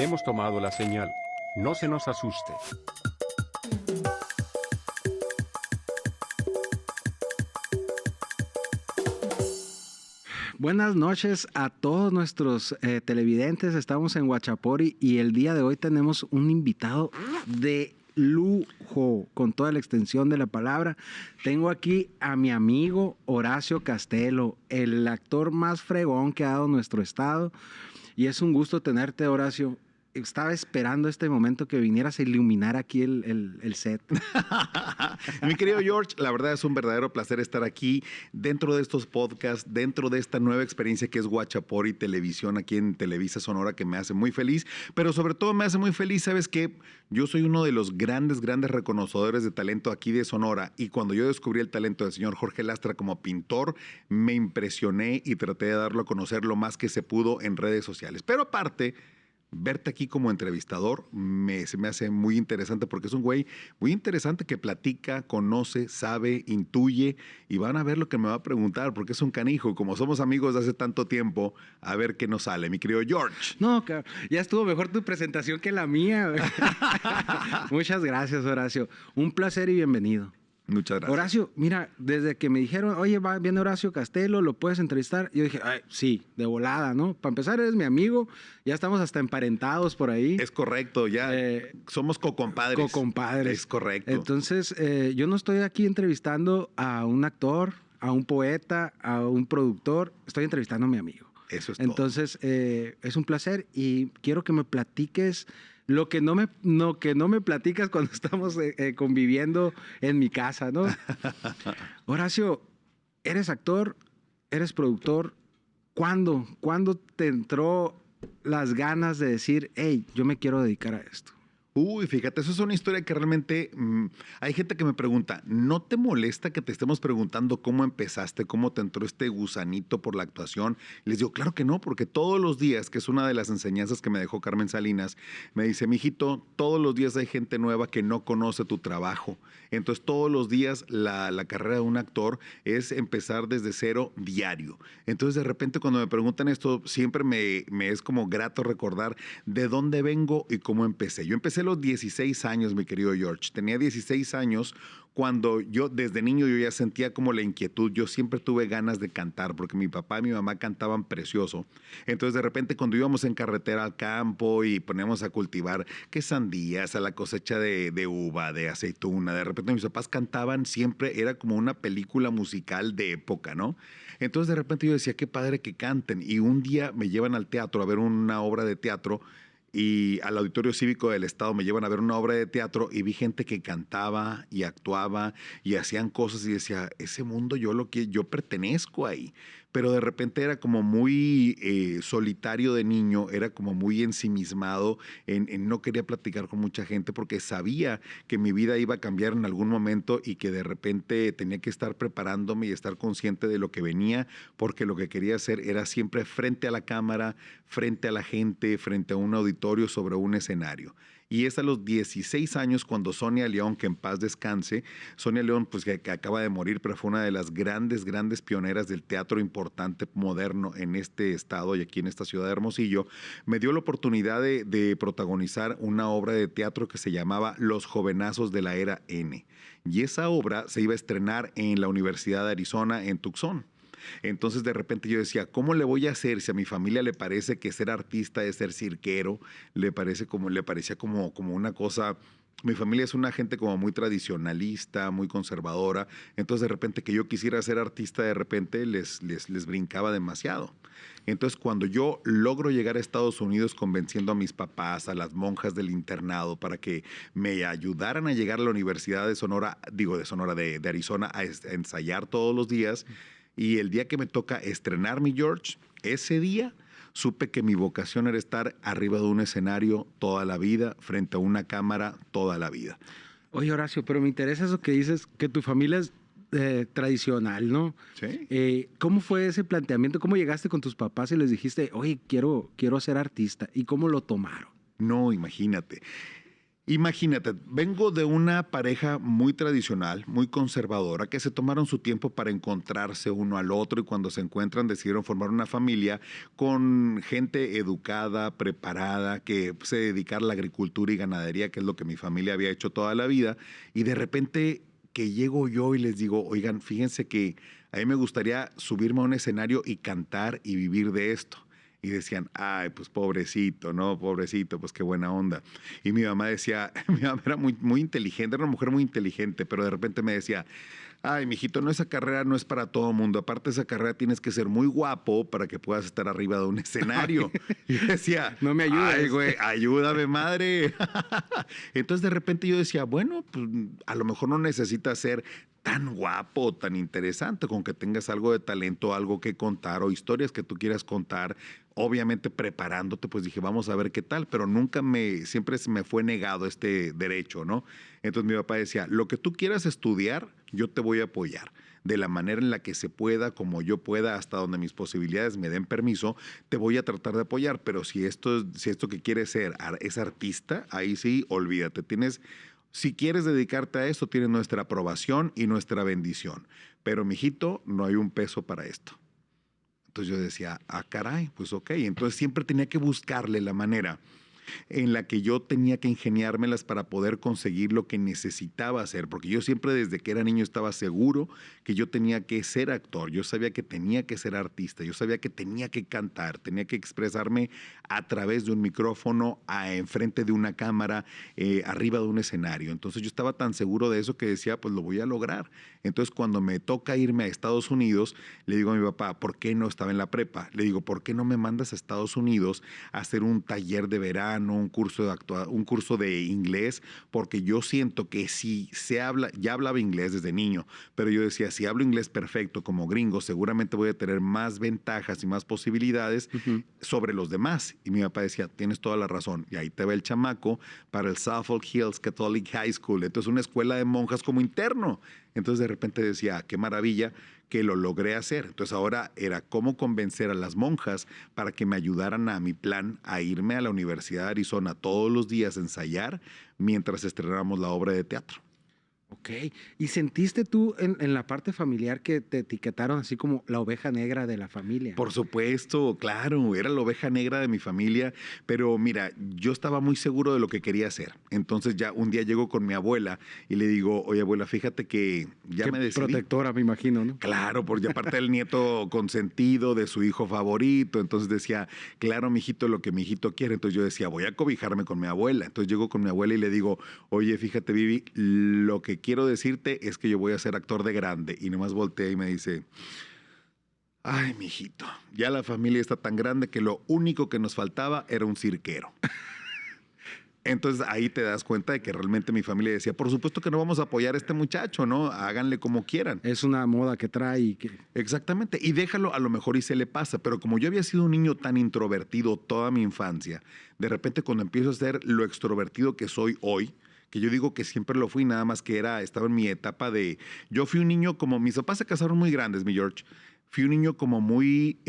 Hemos tomado la señal. No se nos asuste. Buenas noches a todos nuestros televidentes. Estamos en Huachapori y el día de hoy tenemos un invitado de lujo, con toda la extensión de la palabra. Tengo aquí a mi amigo Horacio Castelo, el actor más fregón que ha dado nuestro estado. Y es un gusto tenerte, Horacio. Estaba esperando este momento que vinieras a iluminar aquí el set. Mi querido George, la verdad es un verdadero placer estar aquí dentro de estos podcasts, dentro de esta nueva experiencia que es Huachapori Televisión aquí en Televisa Sonora, que me hace muy feliz, pero sobre todo me hace muy feliz, ¿sabes qué? Yo soy uno de los grandes reconocedores de talento aquí de Sonora, y cuando yo descubrí el talento del señor Jorge Lastra como pintor, me impresioné y traté de darlo a conocer lo más que se pudo en redes sociales. Pero aparte, verte aquí como entrevistador se me hace muy interesante, porque es un güey muy interesante que platica, conoce, sabe, intuye, y van a ver lo que me va a preguntar, porque es un canijo. Como somos amigos de hace tanto tiempo, a ver qué nos sale, mi querido George. No, ya estuvo mejor tu presentación que la mía. Muchas gracias, Horacio. Un placer y bienvenido. Muchas gracias. Horacio, mira, desde que me dijeron, oye, viene Horacio Castelo, ¿lo puedes entrevistar? Yo dije, ay, sí, de volada, ¿no? Para empezar, eres mi amigo, ya estamos hasta emparentados por ahí. Es correcto, ya somos co-compadres. Co-compadres. Es correcto. Entonces, yo no estoy aquí entrevistando a un actor, a un poeta, a un productor, estoy entrevistando a mi amigo. Eso es Entonces, todo. Es un placer y quiero que me platiques lo que no me platicas cuando estamos conviviendo en mi casa, ¿no? Horacio, eres actor, eres productor. ¿Cuándo te entró las ganas de decir, hey, yo me quiero dedicar a esto? Uy, fíjate, eso es una historia que realmente hay gente que me pregunta, ¿no te molesta que te estemos preguntando cómo empezaste, cómo te entró este gusanito por la actuación? Les digo, claro que no, porque todos los días, que es una de las enseñanzas que me dejó Carmen Salinas, me dice, mijito, todos los días hay gente nueva que no conoce tu trabajo. Entonces, todos los días la carrera de un actor es empezar desde cero diario. Entonces, de repente, cuando me preguntan esto, siempre me es como grato recordar de dónde vengo y cómo empecé. Yo empecé a los 16 años, mi querido George. Tenía 16 años cuando yo, desde niño, yo ya sentía como la inquietud. Yo siempre tuve ganas de cantar, porque mi papá y mi mamá cantaban precioso. Entonces, de repente, cuando íbamos en carretera al campo y poníamos a cultivar que sandías, a la cosecha de uva, de aceituna, de repente mis papás cantaban, siempre era como una película musical de época, ¿no? Entonces, de repente yo decía, qué padre que canten. Y un día me llevan al teatro a ver una obra de teatro, y al Auditorio Cívico del Estado me llevan a ver una obra de teatro, y vi gente que cantaba y actuaba y hacían cosas, y decía, ese mundo yo pertenezco ahí. Pero de repente era como muy solitario de niño, era como muy ensimismado, no quería platicar con mucha gente, porque sabía que mi vida iba a cambiar en algún momento y que de repente tenía que estar preparándome y estar consciente de lo que venía, porque lo que quería hacer era siempre frente a la cámara, frente a la gente, frente a un auditorio, sobre un escenario. Y es a los 16 años cuando Sonia León, que en paz descanse, Sonia León, pues que acaba de morir, pero fue una de las grandes pioneras del teatro importante moderno en este estado y aquí en esta ciudad de Hermosillo, me dio la oportunidad de protagonizar una obra de teatro que se llamaba Los Jovenazos de la Era N. Y esa obra se iba a estrenar en la Universidad de Arizona, en Tucson. Entonces, de repente yo decía, ¿cómo le voy a hacer si a mi familia le parece que ser artista es ser cirquero? Le parecía como una cosa. Mi familia es una gente como muy tradicionalista, muy conservadora. Entonces, de repente, que yo quisiera ser artista, de repente les brincaba demasiado. Entonces, cuando yo logro llegar a Estados Unidos convenciendo a mis papás, a las monjas del internado, para que me ayudaran a llegar a la Universidad de Sonora, de Arizona, a ensayar todos los días, y el día que me toca estrenar mi George, ese día supe que mi vocación era estar arriba de un escenario toda la vida, frente a una cámara toda la vida. Oye, Horacio, pero me interesa eso que dices, que tu familia es tradicional, ¿no? Sí. ¿Cómo fue ese planteamiento? ¿Cómo llegaste con tus papás y les dijiste, oye, quiero ser artista? ¿Y cómo lo tomaron? No, imagínate. Imagínate, vengo de una pareja muy tradicional, muy conservadora, que se tomaron su tiempo para encontrarse uno al otro y cuando se encuentran decidieron formar una familia con gente educada, preparada, que se dedicara a la agricultura y ganadería, que es lo que mi familia había hecho toda la vida. Y de repente que llego yo y les digo, oigan, fíjense que a mí me gustaría subirme a un escenario y cantar y vivir de esto. Y decían, ay, pues pobrecito, ¿no? Pobrecito, pues qué buena onda. Y mi mamá decía, mi mamá era muy inteligente, era una mujer muy inteligente, pero de repente me decía, ay, mijito, no, esa carrera no es para todo mundo. Aparte de esa carrera tienes que ser muy guapo para que puedas estar arriba de un escenario. Y yo decía, No me ayudes. ay, güey, ayúdame, madre. Entonces de repente yo decía, bueno, pues a lo mejor no necesitas ser tan guapo, tan interesante, con que tengas algo de talento, algo que contar o historias que tú quieras contar. Obviamente preparándote, pues dije, vamos a ver qué tal, pero siempre se me fue negado este derecho, ¿no? Entonces mi papá decía, lo que tú quieras estudiar, yo te voy a apoyar. De la manera en la que se pueda, como yo pueda, hasta donde mis posibilidades me den permiso, te voy a tratar de apoyar. Pero si esto que quieres ser es artista, ahí sí, olvídate. Si quieres dedicarte a esto, tienes nuestra aprobación y nuestra bendición. Pero, mijito, no hay un peso para esto. Entonces yo decía, ah, caray, pues ok. Entonces siempre tenía que buscarle la manera en la que yo tenía que ingeniármelas para poder conseguir lo que necesitaba hacer, porque yo siempre desde que era niño estaba seguro que yo tenía que ser actor, yo sabía que tenía que ser artista, yo sabía que tenía que cantar, tenía que expresarme a través de un micrófono, enfrente de una cámara, arriba de un escenario. Entonces yo estaba tan seguro de eso que decía, pues lo voy a lograr. Entonces cuando me toca irme a Estados Unidos, le digo a mi papá, ¿por qué no estaba en la prepa? Le digo, ¿por qué no me mandas a Estados Unidos a hacer un taller de verano, un curso de inglés? Porque yo siento que si ya hablaba inglés desde niño, pero yo decía, si hablo inglés perfecto como gringo, seguramente voy a tener más ventajas y más posibilidades sobre los demás. Y mi papá decía, tienes toda la razón. Y ahí te va el chamaco para el Suffolk Hills Catholic High School. Entonces una escuela de monjas como interno. Entonces de repente decía, qué maravilla que lo logré hacer. Entonces ahora era cómo convencer a las monjas para que me ayudaran a mi plan a irme a la Universidad de Arizona todos los días a ensayar mientras estrenábamos la obra de teatro. Ok. ¿Y sentiste tú en la parte familiar que te etiquetaron así como la oveja negra de la familia? Por supuesto, claro, era la oveja negra de mi familia, pero mira, yo estaba muy seguro de lo que quería hacer. Entonces ya un día llego con mi abuela y le digo, oye abuela, fíjate que ya Qué me decidí. protectora, me imagino, ¿no? Claro, porque aparte del nieto consentido de su hijo favorito, entonces decía, claro, mijito, lo que mi hijito quiere. Entonces yo decía, voy a cobijarme con mi abuela. Entonces llego con mi abuela y le digo, oye, fíjate, Vivi, lo que quiero decirte es que yo voy a ser actor de grande. Y nomás voltea y me dice, ay, mijito, ya la familia está tan grande que lo único que nos faltaba era un cirquero. Entonces ahí te das cuenta de que realmente mi familia decía, por supuesto que no vamos a apoyar a este muchacho, ¿no? Háganle como quieran. Es una moda que trae y que... Exactamente, y déjalo a lo mejor y se le pasa, pero como yo había sido un niño tan introvertido toda mi infancia, de repente cuando empiezo a ser lo extrovertido que soy hoy, que yo digo que siempre lo fui, nada más que estaba en mi etapa yo fui un niño como, mis papás se casaron muy grandes, mi George, fui un niño como muy...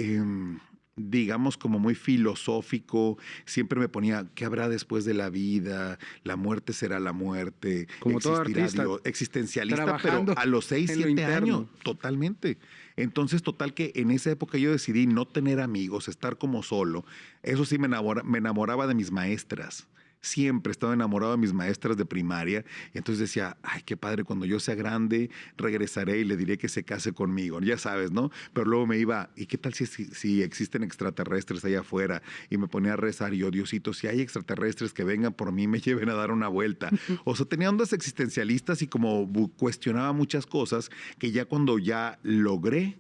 digamos, como muy filosófico, siempre me ponía, ¿qué habrá después de la vida? La muerte será la muerte. Como todo existirá artista, Dios, existencialista, pero trabajando a los 6, en lo 7 interno. años, totalmente. Entonces, total que en esa época yo decidí no tener amigos, estar como solo. Eso sí, me enamoraba de mis maestras. Siempre estaba enamorado de mis maestras de primaria y entonces decía, ay, qué padre, cuando yo sea grande regresaré y le diré que se case conmigo, ya sabes, ¿no? Pero luego me iba, ¿y qué tal si existen extraterrestres allá afuera? Y me ponía a rezar y yo, Diosito, si hay extraterrestres que vengan por mí, me lleven a dar una vuelta. O sea, tenía ondas existencialistas y como cuestionaba muchas cosas que ya cuando ya logré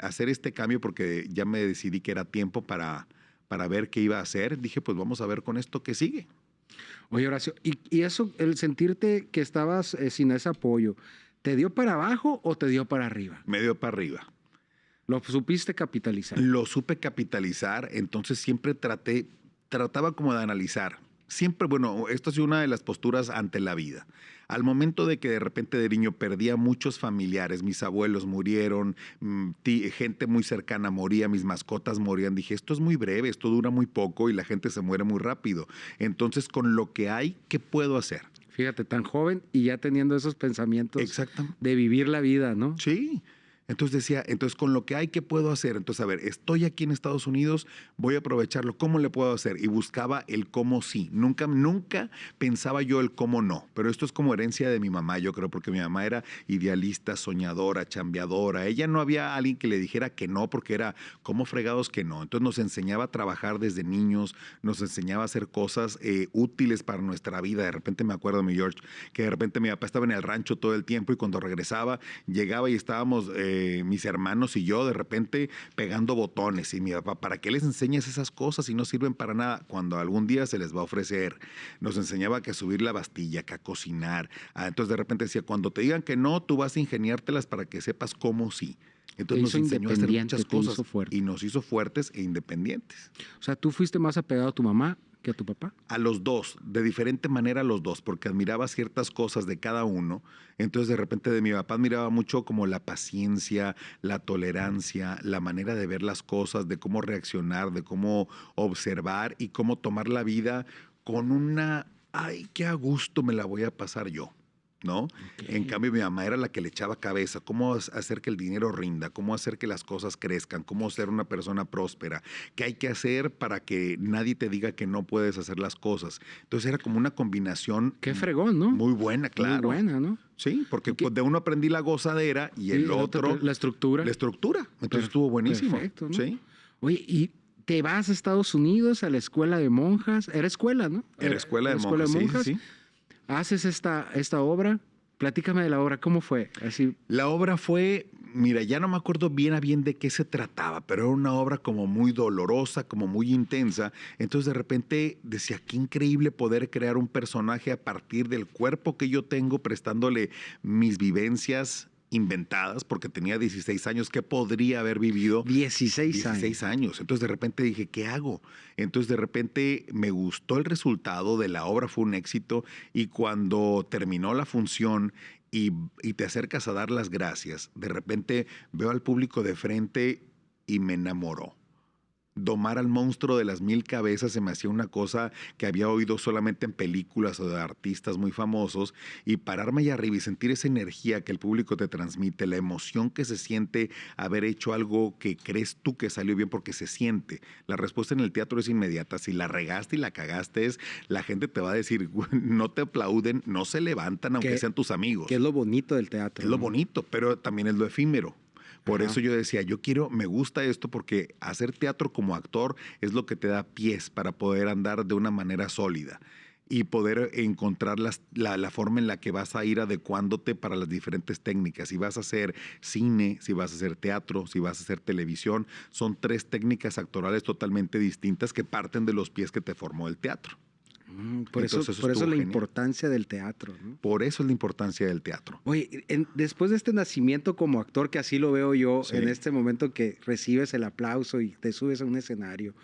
hacer este cambio, porque ya me decidí que era tiempo para ver qué iba a hacer, dije, pues vamos a ver con esto qué sigue. Oye, Horacio, ¿y eso, el sentirte que estabas sin ese apoyo, ¿te dio para abajo o te dio para arriba? Me dio para arriba. ¿Lo supiste capitalizar? Lo supe capitalizar, entonces siempre trataba como de analizar. Siempre, bueno, esto ha sido una de las posturas ante la vida. Al momento de que de repente de niño perdía muchos familiares, mis abuelos murieron, gente muy cercana moría, mis mascotas morían, dije, esto es muy breve, esto dura muy poco y la gente se muere muy rápido. Entonces, con lo que hay, ¿qué puedo hacer? Fíjate, tan joven y ya teniendo esos pensamientos Exactamente. de vivir la vida, ¿no? Sí. Entonces decía, entonces con lo que hay, ¿qué puedo hacer? Entonces, a ver, estoy aquí en Estados Unidos, voy a aprovecharlo, ¿cómo le puedo hacer? Y buscaba el cómo sí. Nunca pensaba yo el cómo no. Pero esto es como herencia de mi mamá, yo creo, porque mi mamá era idealista, soñadora, chambeadora. Ella no había alguien que le dijera que no, porque era, ¿cómo fregados que no? Entonces nos enseñaba a trabajar desde niños, nos enseñaba a hacer cosas útiles para nuestra vida. De repente me acuerdo, mi George, que de repente mi papá estaba en el rancho todo el tiempo y cuando regresaba, llegaba y estábamos mis hermanos y yo de repente pegando botones. Y mi papá, ¿para qué les enseñas esas cosas si no sirven para nada? Cuando algún día se les va a ofrecer. Nos enseñaba que a subir la bastilla, que a cocinar. Entonces de repente decía, cuando te digan que no, tú vas a ingeniártelas para que sepas cómo sí. Entonces nos enseñó a hacer muchas cosas y nos hizo fuertes e independientes. O sea, ¿tú fuiste más apegado a tu mamá que a tu papá? A los dos, de diferente manera a los dos, porque admiraba ciertas cosas de cada uno. Entonces de repente de mi papá admiraba mucho como la paciencia, la tolerancia, la manera de ver las cosas, de cómo reaccionar, de cómo observar y cómo tomar la vida con una, ay, qué a gusto me la voy a pasar yo. ¿No? Okay. En cambio, mi mamá era la que le echaba cabeza, cómo hacer que el dinero rinda, cómo hacer que las cosas crezcan, cómo ser una persona próspera, qué hay que hacer para que nadie te diga que no puedes hacer las cosas. Entonces era como una combinación. Qué fregón, ¿no? Muy buena, claro. Muy buena, ¿no? Sí, porque de uno aprendí la gozadera y el otro la estructura. La estructura. Entonces estuvo buenísimo. Perfecto, ¿no? Sí. Oye, y te vas a Estados Unidos a la escuela de monjas. Era escuela, ¿no? Era escuela de monjas. Sí. Haces esta obra. Platícame de la obra, ¿cómo fue? Así. La obra fue, mira, ya no me acuerdo bien a bien de qué se trataba, pero era una obra como muy dolorosa, como muy intensa. Entonces de repente decía, qué increíble poder crear un personaje a partir del cuerpo que yo tengo, prestándole mis vivencias inventadas, porque tenía 16 años, ¿qué podría haber vivido? 16 años. Entonces de repente dije, ¿qué hago? Entonces de repente me gustó el resultado de la obra, fue un éxito, y cuando terminó la función y te acercas a dar las gracias, de repente veo al público de frente y me enamoró. Domar al monstruo de las 1000 cabezas se me hacía una cosa que había oído solamente en películas o de artistas muy famosos, y pararme allá arriba y sentir esa energía que el público te transmite, la emoción que se siente haber hecho algo que crees tú que salió bien, porque se siente. La respuesta en el teatro es inmediata. Si la regaste y la cagaste, la gente te va a decir, no te aplauden, no se levantan aunque sean tus amigos. Que es lo bonito del teatro. Es lo bonito, pero también es lo efímero. Por eso yo decía, me gusta esto porque hacer teatro como actor es lo que te da pies para poder andar de una manera sólida y poder encontrar la forma en la que vas a ir adecuándote para las diferentes técnicas. Si vas a hacer cine, si vas a hacer teatro, si vas a hacer televisión, son 3 técnicas actorales totalmente distintas que parten de los pies que te formó el teatro. Por eso la importancia del teatro, ¿no? Por eso es la importancia del teatro. Oye, después de este nacimiento como actor, que así lo veo yo, sí, en este momento que recibes el aplauso y te subes a un escenario,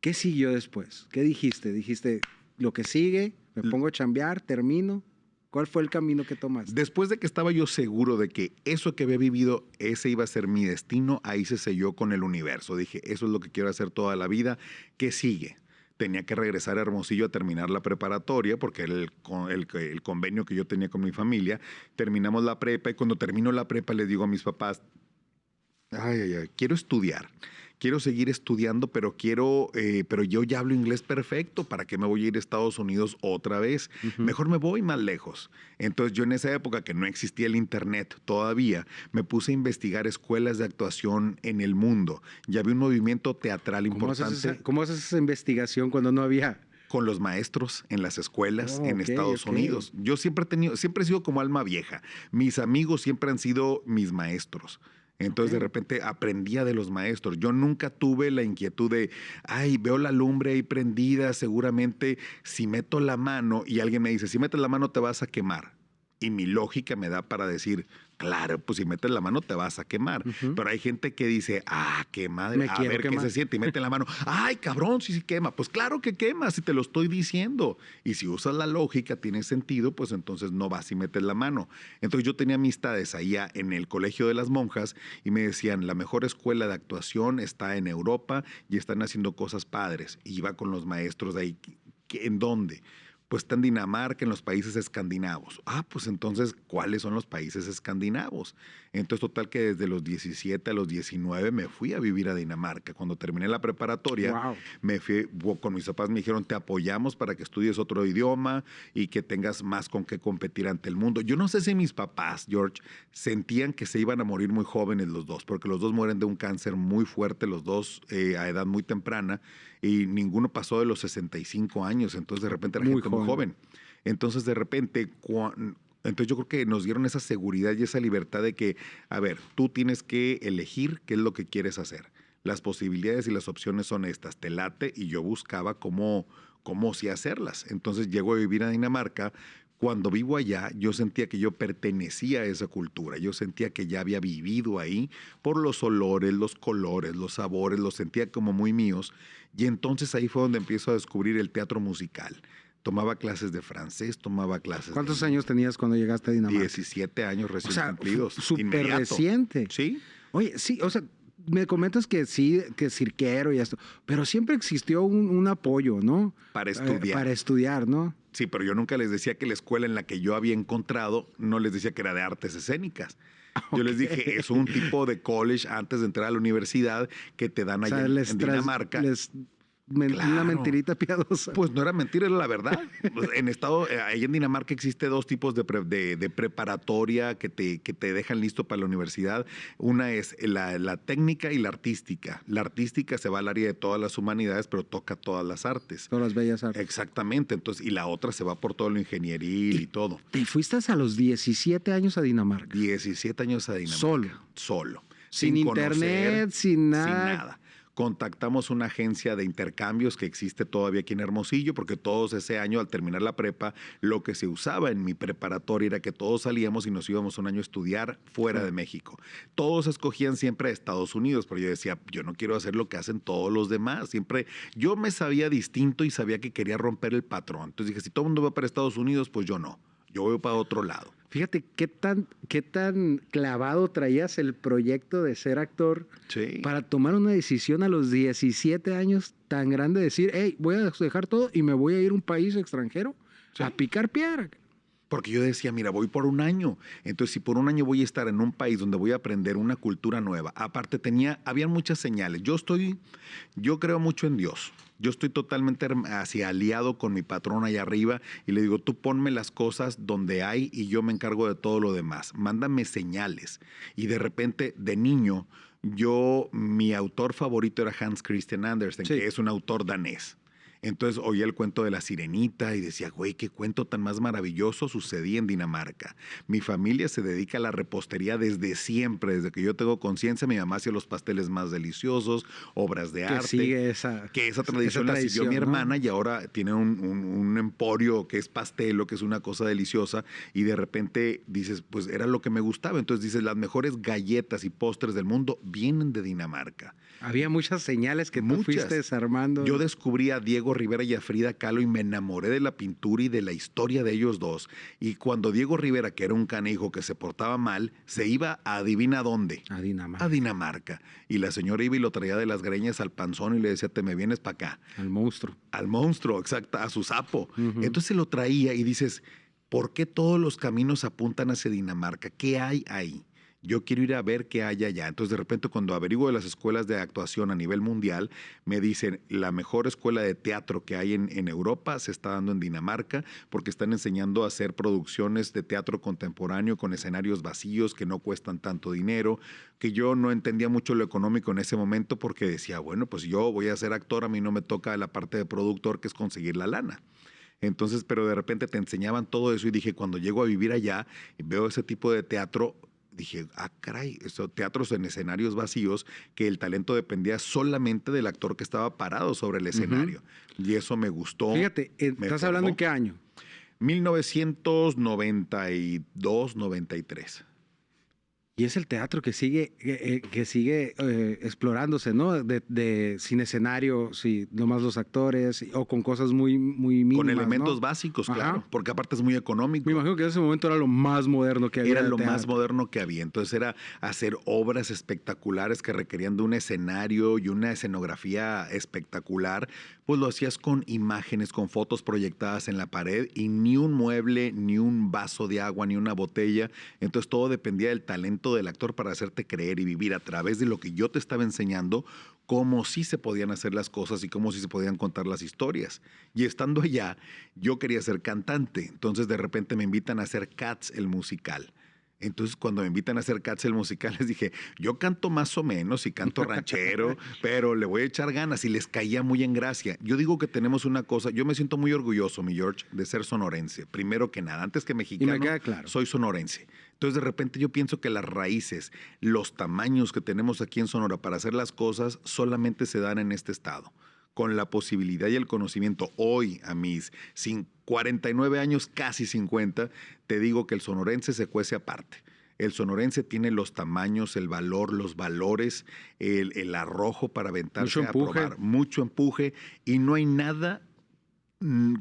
¿qué siguió después? ¿Qué dijiste? Dijiste, lo que sigue, me pongo a chambear, termino. ¿Cuál fue el camino que tomaste? Después de que estaba yo seguro de que eso que había vivido, ese iba a ser mi destino, ahí se selló con el universo. Dije, eso es lo que quiero hacer toda la vida. ¿Qué sigue? Tenía que regresar a Hermosillo a terminar la preparatoria, porque era el convenio que yo tenía con mi familia. Terminamos la prepa y cuando termino la prepa les digo a mis papás, quiero estudiar. Quiero seguir estudiando, pero yo ya hablo inglés perfecto. ¿Para qué me voy a ir a Estados Unidos otra vez? Mejor me voy más lejos. Entonces yo en esa época que no existía el internet todavía, me puse a investigar escuelas de actuación en el mundo. Ya había un movimiento teatral importante. ¿Cómo haces esa investigación cuando no había? Con los maestros en las escuelas en Estados Unidos. Yo siempre he sido como alma vieja. Mis amigos siempre han sido mis maestros. Entonces de repente aprendía de los maestros. Yo nunca tuve la inquietud de, veo la lumbre ahí prendida, seguramente si meto la mano, y alguien me dice, si metes la mano te vas a quemar. Y mi lógica me da para decir, claro, pues si metes la mano te vas a quemar. Pero hay gente que dice, qué madre, Me a quiero ver qué quemar. se siente. Y mete la mano, ay, cabrón, sí quema. Pues claro que quema, si te lo estoy diciendo. Y si usas la lógica, tiene sentido, pues entonces no vas y metes la mano. Entonces yo tenía amistades allá en el colegio de las monjas y me decían, la mejor escuela de actuación está en Europa y están haciendo cosas padres. Y iba con los maestros de ahí, ¿en dónde? Pues está en Dinamarca, en los países escandinavos. Pues entonces, ¿cuáles son los países escandinavos? Entonces, total que desde los 17 a los 19 me fui a vivir a Dinamarca. Cuando terminé la preparatoria, Wow. me fui, con mis papás me dijeron, te apoyamos para que estudies otro idioma y que tengas más con qué competir ante el mundo. Yo no sé si mis papás, George, sentían que se iban a morir muy jóvenes los dos, porque los dos mueren de un cáncer muy fuerte, los dos a edad muy temprana, y ninguno pasó de los 65 años, entonces de repente era gente muy joven. Entonces de repente, entonces yo creo que nos dieron esa seguridad y esa libertad de que, a ver, tú tienes que elegir qué es lo que quieres hacer. Las posibilidades y las opciones son estas, te late, y yo buscaba cómo sí hacerlas. Entonces llego a vivir a Dinamarca. Cuando vivo allá, yo sentía que yo pertenecía a esa cultura, yo sentía que ya había vivido ahí por los olores, los colores, los sabores, los sentía como muy míos, y entonces ahí fue donde empiezo a descubrir el teatro musical. Tomaba clases de francés, tomaba clases ¿Cuántos años tenías cuando llegaste a Dinamarca? 17 años recién cumplidos. Súper reciente. Sí. Oye, sí, o sea, me comentas que sí, que cirquero y esto, pero siempre existió un apoyo, ¿no? Para estudiar. Para estudiar, ¿no? Sí, pero yo nunca les decía que la escuela en la que yo había encontrado, no les decía que era de artes escénicas. Yo les dije, es un tipo de college antes de entrar a la universidad que te dan allá en Dinamarca. Una mentirita piadosa. Pues no era mentira, era la verdad. Ahí en Dinamarca existe dos tipos de preparatoria que te dejan listo para la universidad. Una es la técnica y la artística. La artística se va al área de todas las humanidades, pero toca todas las artes. Todas las bellas artes. Exactamente. Entonces, y la otra se va por todo lo ingenieril y todo. ¿Te fuiste a los 17 años a Dinamarca? 17 años a Dinamarca. Solo. Sin internet, sin nada. Sin nada. Contactamos una agencia de intercambios que existe todavía aquí en Hermosillo, porque todos ese año, al terminar la prepa, lo que se usaba en mi preparatoria era que todos salíamos y nos íbamos un año a estudiar fuera de México. Todos escogían siempre a Estados Unidos, pero yo decía, yo no quiero hacer lo que hacen todos los demás. Siempre yo me sabía distinto y sabía que quería romper el patrón. Entonces dije, si todo el mundo va para Estados Unidos, pues yo no. Yo voy para otro lado. Fíjate qué tan clavado traías el proyecto de ser actor para tomar una decisión a los 17 años tan grande, decir, hey, voy a dejar todo y me voy a ir a un país extranjero a picar piedra. Porque yo decía, mira, voy por un año. Entonces, si por un año voy a estar en un país donde voy a aprender una cultura nueva. Aparte, había muchas señales. Yo creo mucho en Dios. Yo estoy totalmente aliado con mi patrón allá arriba y le digo, tú ponme las cosas donde hay y yo me encargo de todo lo demás. Mándame señales. Y de repente, de niño, mi autor favorito era Hans Christian Andersen, que es un autor danés. Entonces oía el cuento de la sirenita y decía, güey, qué cuento tan más maravilloso sucedía en Dinamarca. Mi familia se dedica a la repostería desde siempre, desde que yo tengo conciencia. Mi mamá hacía los pasteles más deliciosos, obras de arte. Sigue esa tradición la siguió mi hermana, ¿no? Y ahora tiene un emporio que es pastelo, que es una cosa deliciosa. Y de repente dices, pues era lo que me gustaba. Entonces dices, las mejores galletas y postres del mundo vienen de Dinamarca. Había muchas señales que tú fuiste desarmando. Yo descubrí a Diego Rivera y a Frida Kahlo y me enamoré de la pintura y de la historia de ellos dos. Y cuando Diego Rivera, que era un canijo que se portaba mal, se iba a adivina dónde. A Dinamarca. A Dinamarca. Y la señora iba y lo traía de las greñas al panzón y le decía, te me vienes para acá. Al monstruo. Al monstruo, exacto, a su sapo. Entonces lo traía y dices, ¿por qué todos los caminos apuntan hacia Dinamarca? ¿Qué hay ahí? Yo quiero ir a ver qué hay allá. Entonces, de repente, cuando averiguo de las escuelas de actuación a nivel mundial, me dicen, la mejor escuela de teatro que hay en Europa se está dando en Dinamarca, porque están enseñando a hacer producciones de teatro contemporáneo con escenarios vacíos que no cuestan tanto dinero, que yo no entendía mucho lo económico en ese momento, porque decía, bueno, pues yo voy a ser actor, a mí no me toca la parte de productor, que es conseguir la lana. Entonces, pero de repente te enseñaban todo eso y dije, cuando llego a vivir allá y veo ese tipo de teatro, dije, caray, teatros en escenarios vacíos, que el talento dependía solamente del actor que estaba parado sobre el escenario. Y eso me gustó. Fíjate, ¿estás hablando en qué año? 1992, 93. Y es el teatro que sigue explorándose, ¿no? Sin escenario, sí, nomás los actores, o con cosas muy mínimas, Con elementos ¿no? básicos, Ajá. claro, porque aparte es muy económico. Me imagino que en ese momento era lo más moderno que había. Era de lo más teatro. moderno que había. Entonces era hacer obras espectaculares que requerían de un escenario y una escenografía espectacular. Pues lo hacías con imágenes, con fotos proyectadas en la pared y ni un mueble, ni un vaso de agua, ni una botella. Entonces todo dependía del talento del actor para hacerte creer y vivir a través de lo que yo te estaba enseñando cómo sí se podían hacer las cosas y cómo sí se podían contar las historias. Y estando allá, yo quería ser cantante. Entonces de repente me invitan a hacer Cats, el musical. Entonces, cuando me invitan a hacer Cats el musical, les dije, yo canto más o menos y canto ranchero, pero le voy a echar ganas, y les caía muy en gracia. Yo digo que tenemos una cosa, yo me siento muy orgulloso, mi George, de ser sonorense. Primero que nada, antes que mexicano, Y me queda claro. soy sonorense. Entonces, de repente yo pienso que las raíces, los tamaños que tenemos aquí en Sonora para hacer las cosas, solamente se dan en este estado. Con la posibilidad y el conocimiento hoy, a mis 49 años, casi 50, te digo que el sonorense se cuece aparte. El sonorense tiene los tamaños, el valor, los valores, el arrojo para aventarse a probar. Mucho empuje, y no hay nada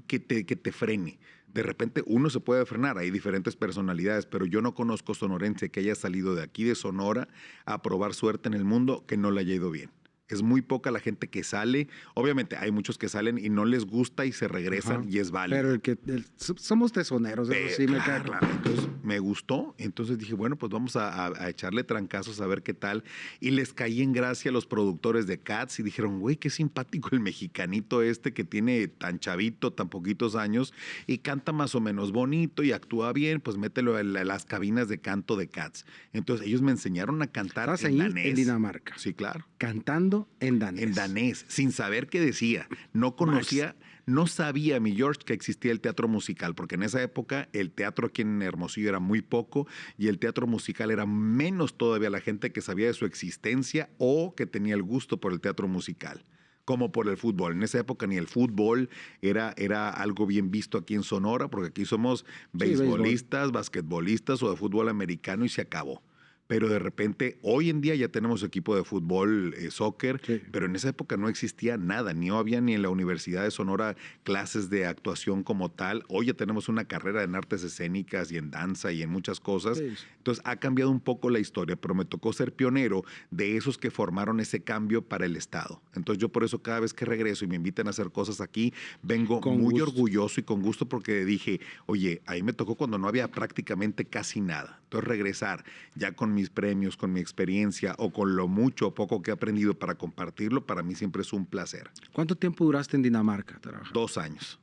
que te frene. De repente uno se puede frenar, hay diferentes personalidades, pero yo no conozco sonorense que haya salido de aquí de Sonora a probar suerte en el mundo que no le haya ido bien. Es muy poca la gente que sale. Obviamente hay muchos que salen y no les gusta y se regresan. Ajá. Y es válido. Pero somos tesoneros, eso sí me queda claro. Entonces me gustó, entonces dije, bueno, pues vamos a echarle trancazos a ver qué tal. Y les caí en gracia a los productores de Cats y dijeron, güey, qué simpático el mexicanito este que tiene tan chavito, tan poquitos años y canta más o menos bonito y actúa bien, pues mételo en las cabinas de canto de Cats. Entonces ellos me enseñaron a cantar en danés. En Dinamarca. Sí, claro. Cantando en danés. En danés, sin saber qué decía. No conocía, no sabía, mi George, que existía el teatro musical, porque en esa época el teatro aquí en Hermosillo era muy poco y el teatro musical era menos todavía la gente que sabía de su existencia o que tenía el gusto por el teatro musical, como por el fútbol. En esa época ni el fútbol era algo bien visto aquí en Sonora, porque aquí somos beisbolistas, basquetbolistas o de fútbol americano y se acabó. Pero de repente, hoy en día ya tenemos equipo de fútbol, soccer, sí. Pero en esa época no existía nada, ni había ni en la Universidad de Sonora clases de actuación como tal. Hoy ya tenemos una carrera en artes escénicas y en danza y en muchas cosas. Sí. Entonces ha cambiado un poco la historia, pero me tocó ser pionero de esos que formaron ese cambio para el Estado. Entonces yo por eso cada vez que regreso y me invitan a hacer cosas aquí, vengo con muy gusto. Orgulloso y con gusto, porque dije, oye, ahí me tocó cuando no había prácticamente casi nada. Entonces regresar ya con mis premios, con mi experiencia o con lo mucho o poco que he aprendido para compartirlo, para mí siempre es un placer. ¿Cuánto tiempo duraste en Dinamarca trabajando? 2 años.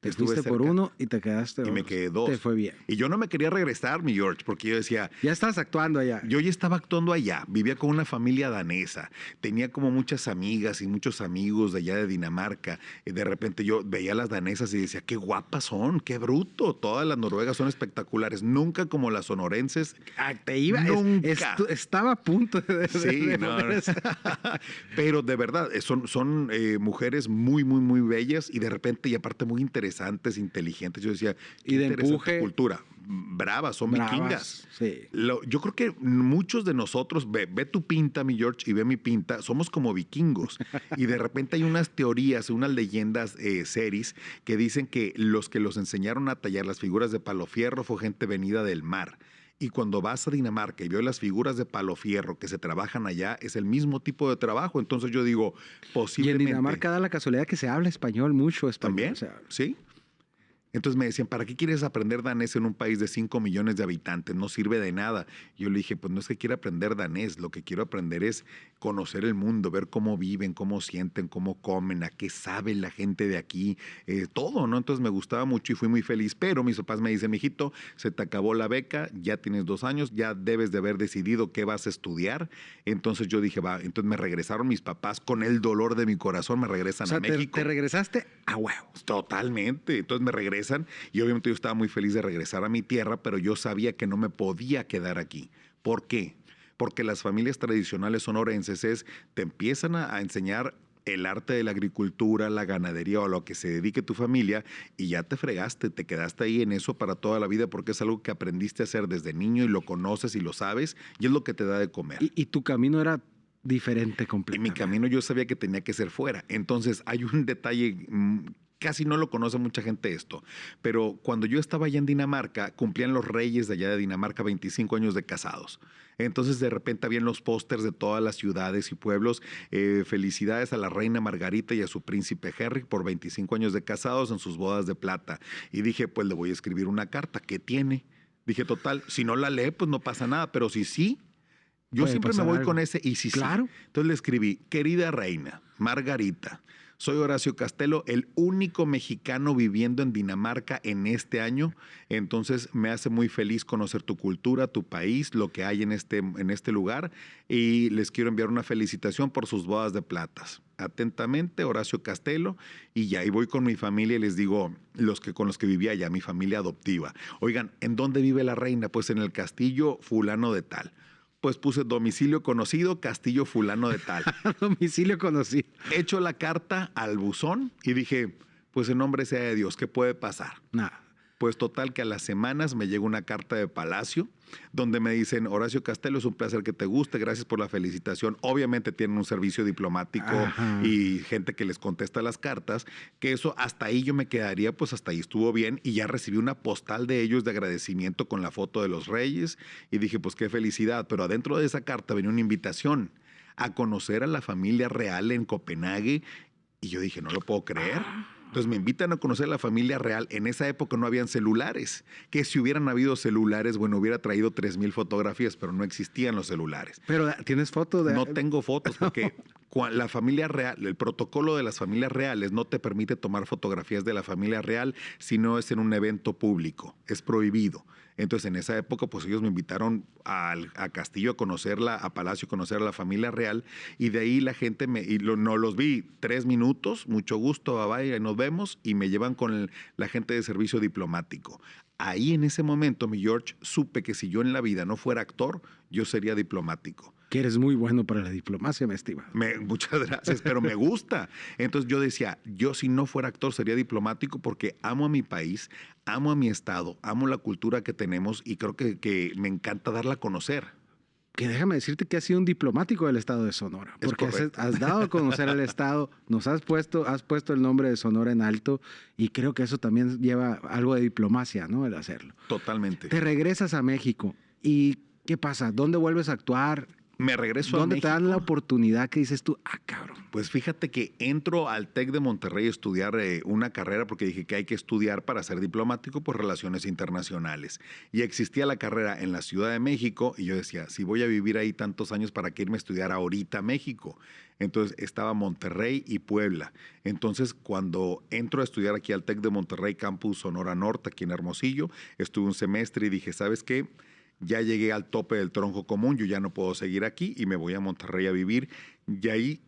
Te fuiste por 1 y te quedaste 2. Y me quedé 2. Te fue bien. Y yo no me quería regresar, mi George, porque yo decía... Ya estabas actuando allá. Yo ya estaba actuando allá. Vivía con una familia danesa. Tenía como muchas amigas y muchos amigos de allá de Dinamarca. Y de repente yo veía a las danesas y decía, qué guapas son, qué bruto. Todas las noruegas son espectaculares. Nunca como las sonorenses. Te iba. Nunca. Estaba a punto de... Sí, no. Pero de verdad, son mujeres muy, muy, muy bellas y de repente, y aparte muy interesantes, inteligentes. Yo decía, y de empuje, cultura. Bravas, son vikingas. Sí. Yo creo que muchos de nosotros, ve tu pinta, mi George, y ve mi pinta, somos como vikingos. Y de repente hay unas teorías, unas leyendas series que dicen que los enseñaron a tallar las figuras de palo fierro fue gente venida del mar. Y cuando vas a Dinamarca y veo las figuras de palo fierro que se trabajan allá, es el mismo tipo de trabajo. Entonces yo digo, posiblemente... Y en Dinamarca da la casualidad que se habla español, mucho español. ¿También? Sí. Entonces me decían, ¿para qué quieres aprender danés en un país de 5 millones de habitantes? No sirve de nada. Yo le dije, pues no es que quiera aprender danés, lo que quiero aprender es conocer el mundo, ver cómo viven, cómo sienten, cómo comen, a qué sabe la gente de aquí, todo, ¿no? Entonces me gustaba mucho y fui muy feliz, pero mis papás me dicen, mijito, se te acabó la beca, ya tienes 2 años, ya debes de haber decidido qué vas a estudiar. Entonces yo dije, va, entonces me regresaron mis papás con el dolor de mi corazón, me regresan a México. ¿Te regresaste a huevo? Totalmente, entonces me regresan. Y obviamente yo estaba muy feliz de regresar a mi tierra, pero yo sabía que no me podía quedar aquí. ¿Por qué? Porque las familias tradicionales sonorenses te empiezan a enseñar el arte de la agricultura, la ganadería o a lo que se dedique tu familia y ya te fregaste, te quedaste ahí en eso para toda la vida porque es algo que aprendiste a hacer desde niño y lo conoces y lo sabes y es lo que te da de comer. Y tu camino era diferente Y completamente. mi camino yo sabía que tenía que ser fuera. Entonces hay un detalle, casi no lo conoce mucha gente esto, pero cuando yo estaba allá en Dinamarca, cumplían los reyes de allá de Dinamarca 25 años de casados. Entonces de repente habían los pósters de todas las ciudades y pueblos. Felicidades a la reina Margarita y a su príncipe Henry por 25 años de casados en sus bodas de plata. Y dije, pues le voy a escribir una carta. ¿Qué tiene? Dije, total, si no la lee, pues no pasa nada, pero si sí, yo Puede siempre me pasar voy algo. con ese y sí, Claro. sí. Entonces le escribí, querida reina, Margarita, soy Horacio Castelo, el único mexicano viviendo en Dinamarca en este año. Entonces me hace muy feliz conocer tu cultura, tu país, lo que hay en este lugar. Y les quiero enviar una felicitación por sus bodas de platas. Atentamente, Horacio Castelo. Y ya ahí voy con mi familia y les digo, con los que vivía allá, mi familia adoptiva. Oigan, ¿en dónde vive la reina? Pues en el castillo fulano de tal. Pues puse domicilio conocido, castillo fulano de tal. Domicilio conocido. Echo la carta al buzón y dije, pues en nombre sea de Dios, ¿qué puede pasar? Nada. Pues total que a las semanas me llega una carta de Palacio donde me dicen, Horacio Castelo, es un placer que te guste, gracias por la felicitación. Obviamente tienen un servicio diplomático Ajá. y gente que les contesta las cartas, que eso hasta ahí yo me quedaría, pues hasta ahí estuvo bien y ya recibí una postal de ellos de agradecimiento con la foto de los reyes y dije, pues qué felicidad, pero adentro de esa carta venía una invitación a conocer a la familia real en Copenhague y yo dije, no lo puedo creer. Entonces me invitan a conocer a la familia real. En esa época no habían celulares. Que si hubieran habido celulares, bueno, hubiera traído 3,000 fotografías, pero no existían los celulares. Pero ¿tienes foto de...? No tengo fotos porque la familia real, el protocolo de las familias reales no te permite tomar fotografías de la familia real si no es en un evento público. Es prohibido. Entonces, en esa época, pues ellos me invitaron a Castillo a conocerla, a Palacio a conocer a la familia real, y de ahí la gente no los vi 3 minutos, mucho gusto, bye bye, nos vemos, y me llevan con la gente de servicio diplomático. Ahí en ese momento, mi George, supe que si yo en la vida no fuera actor, yo sería diplomático. Que eres muy bueno para la diplomacia, mi estimado. Muchas gracias, pero me gusta. Entonces yo decía, yo si no fuera actor sería diplomático porque amo a mi país, amo a mi estado, amo la cultura que tenemos y creo que me encanta darla a conocer. Que déjame decirte que has sido un diplomático del estado de Sonora, Es porque correcto. has dado a conocer el estado, has puesto el nombre de Sonora en alto y creo que eso también lleva algo de diplomacia, ¿no? El hacerlo. Totalmente. Te regresas a México y ¿qué pasa? ¿Dónde vuelves a actuar? Me regreso a ¿Dónde te dan la México. oportunidad que dices tú, cabrón? Pues fíjate que entro al TEC de Monterrey a estudiar una carrera porque dije que hay que estudiar para ser diplomático por relaciones internacionales. Y existía la carrera en la Ciudad de México y yo decía, si voy a vivir ahí tantos años, ¿para qué irme a estudiar ahorita a México? Entonces estaba Monterrey y Puebla. Entonces cuando entro a estudiar aquí al TEC de Monterrey, Campus Sonora Norte, aquí en Hermosillo, estuve un semestre y dije, ¿sabes qué? Ya llegué al tope del tronco común, yo ya no puedo seguir aquí y me voy a Monterrey a vivir. Y ahí,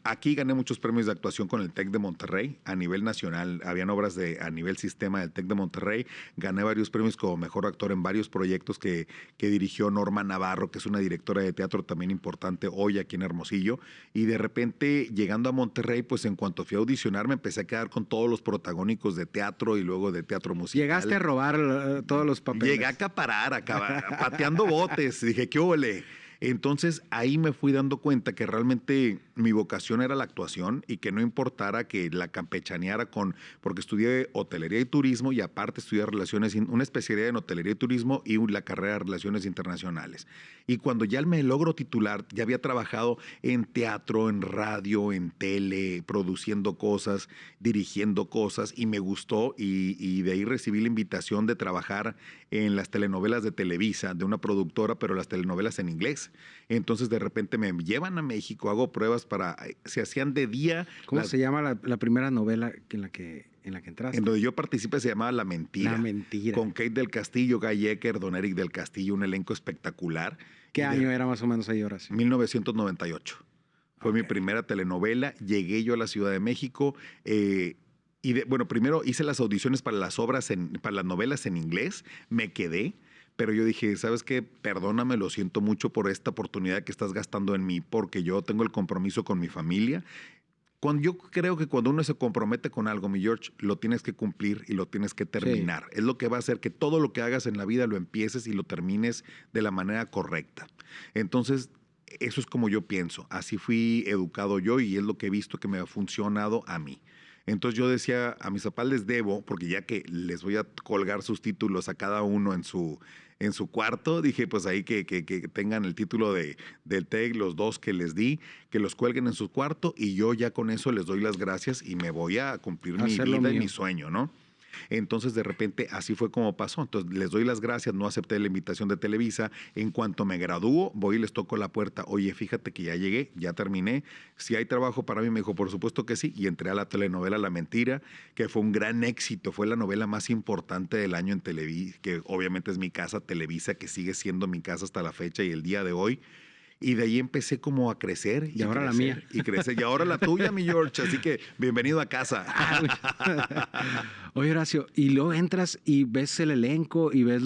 aquí gané muchos premios de actuación con el TEC de Monterrey a nivel nacional. Habían obras a nivel sistema del TEC de Monterrey. Gané varios premios como mejor actor en varios proyectos que dirigió Norma Navarro, que es una directora de teatro también importante hoy aquí en Hermosillo. Y de repente, llegando a Monterrey, pues en cuanto fui a audicionar, me empecé a quedar con todos los protagónicos de teatro y luego de teatro musical. Llegaste a robar todos los papeles. Llegué a acaparar, pateando botes. Dije, ¿qué ole? Entonces ahí me fui dando cuenta que realmente mi vocación era la actuación y que no importara que la campechaneara porque estudié hotelería y turismo y aparte estudié una especialidad en hotelería y turismo y la carrera de relaciones internacionales. Y cuando ya me logro titular, ya había trabajado en teatro, en radio, en tele, produciendo cosas, dirigiendo cosas y me gustó y de ahí recibí la invitación de trabajar en las telenovelas de Televisa, de una productora, pero las telenovelas en inglés. Entonces de repente me llevan a México, hago pruebas se hacían de día. ¿Cómo se llama la primera novela en la que entraste? En donde yo participé se llamaba La Mentira. La Mentira. Con Kate del Castillo, Guy Ecker, Don Eric del Castillo, un elenco espectacular. ¿Qué año era más o menos ahí, Horacio? 1998. Fue mi primera telenovela. Llegué yo a la Ciudad de México. Bueno, primero hice las audiciones para las para las novelas en inglés. Me quedé. Pero yo dije, ¿sabes qué? Perdóname, lo siento mucho por esta oportunidad que estás gastando en mí, porque yo tengo el compromiso con mi familia. Yo creo que cuando uno se compromete con algo, mi George, lo tienes que cumplir y lo tienes que terminar. Sí. Es lo que va a hacer que todo lo que hagas en la vida lo empieces y lo termines de la manera correcta. Entonces, eso es como yo pienso. Así fui educado yo y es lo que he visto que me ha funcionado a mí. Entonces yo decía, a mis papás les debo, porque ya que les voy a colgar sus títulos a cada uno en su cuarto, dije, pues ahí que tengan el título del TEC, los 2 que les di, que los cuelguen en su cuarto y yo ya con eso les doy las gracias y me voy a cumplir mi vida y mi sueño, ¿no? Entonces, de repente, así fue como pasó. Entonces, les doy las gracias, no acepté la invitación de Televisa. En cuanto me gradúo, voy y les toco la puerta. Oye, fíjate que ya llegué, ya terminé. Si hay trabajo para mí, me dijo, por supuesto que sí. Y entré a la telenovela La Mentira, que fue un gran éxito. Fue la novela más importante del año en Televisa, que obviamente es mi casa, Televisa, que sigue siendo mi casa hasta la fecha y el día de hoy. Y de ahí empecé como a crecer. Y ahora crecer, la mía. Y crecer. Y ahora la tuya, mi George. Así que bienvenido a casa. Oye, Horacio, y luego entras y ves el elenco y ves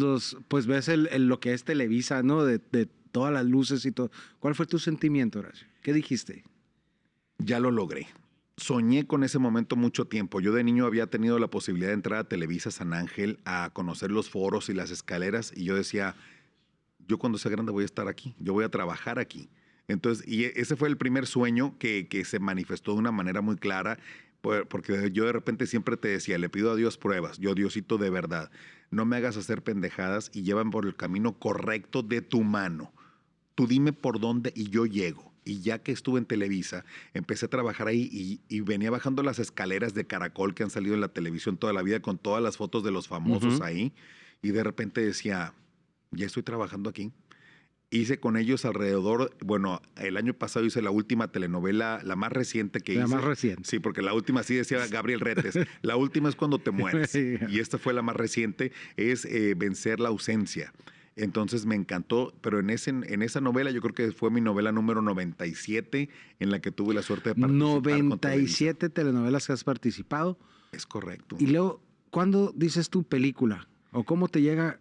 ves lo que es Televisa, ¿no? De todas las luces y todo. ¿Cuál fue tu sentimiento, Horacio? ¿Qué dijiste? Ya lo logré. Soñé con ese momento mucho tiempo. Yo de niño había tenido la posibilidad de entrar a Televisa San Ángel a conocer los foros y las escaleras y yo decía, yo cuando sea grande voy a estar aquí, yo voy a trabajar aquí. Entonces, y ese fue el primer sueño que se manifestó de una manera muy clara, porque yo de repente siempre te decía, le pido a Dios pruebas, yo Diosito de verdad, no me hagas hacer pendejadas y llevan por el camino correcto de tu mano. Tú dime por dónde y yo llego. Y ya que estuve en Televisa, empecé a trabajar ahí y venía bajando las escaleras de caracol que han salido en la televisión toda la vida con todas las fotos de los famosos ahí. Y de repente decía, ya estoy trabajando aquí. Hice con ellos alrededor, bueno, el año pasado hice la última telenovela, la más reciente que hice. La más reciente. Sí, porque la última sí decía Gabriel Retes. La última es Cuando te mueres. Y esta fue la más reciente, es Vencer la ausencia. Entonces me encantó, pero en esa novela yo creo que fue mi novela número 97 en la que tuve la suerte de participar. 97 telenovelas que has participado. Es correcto. Y luego, ¿cuándo dices tu película? ¿O cómo te llega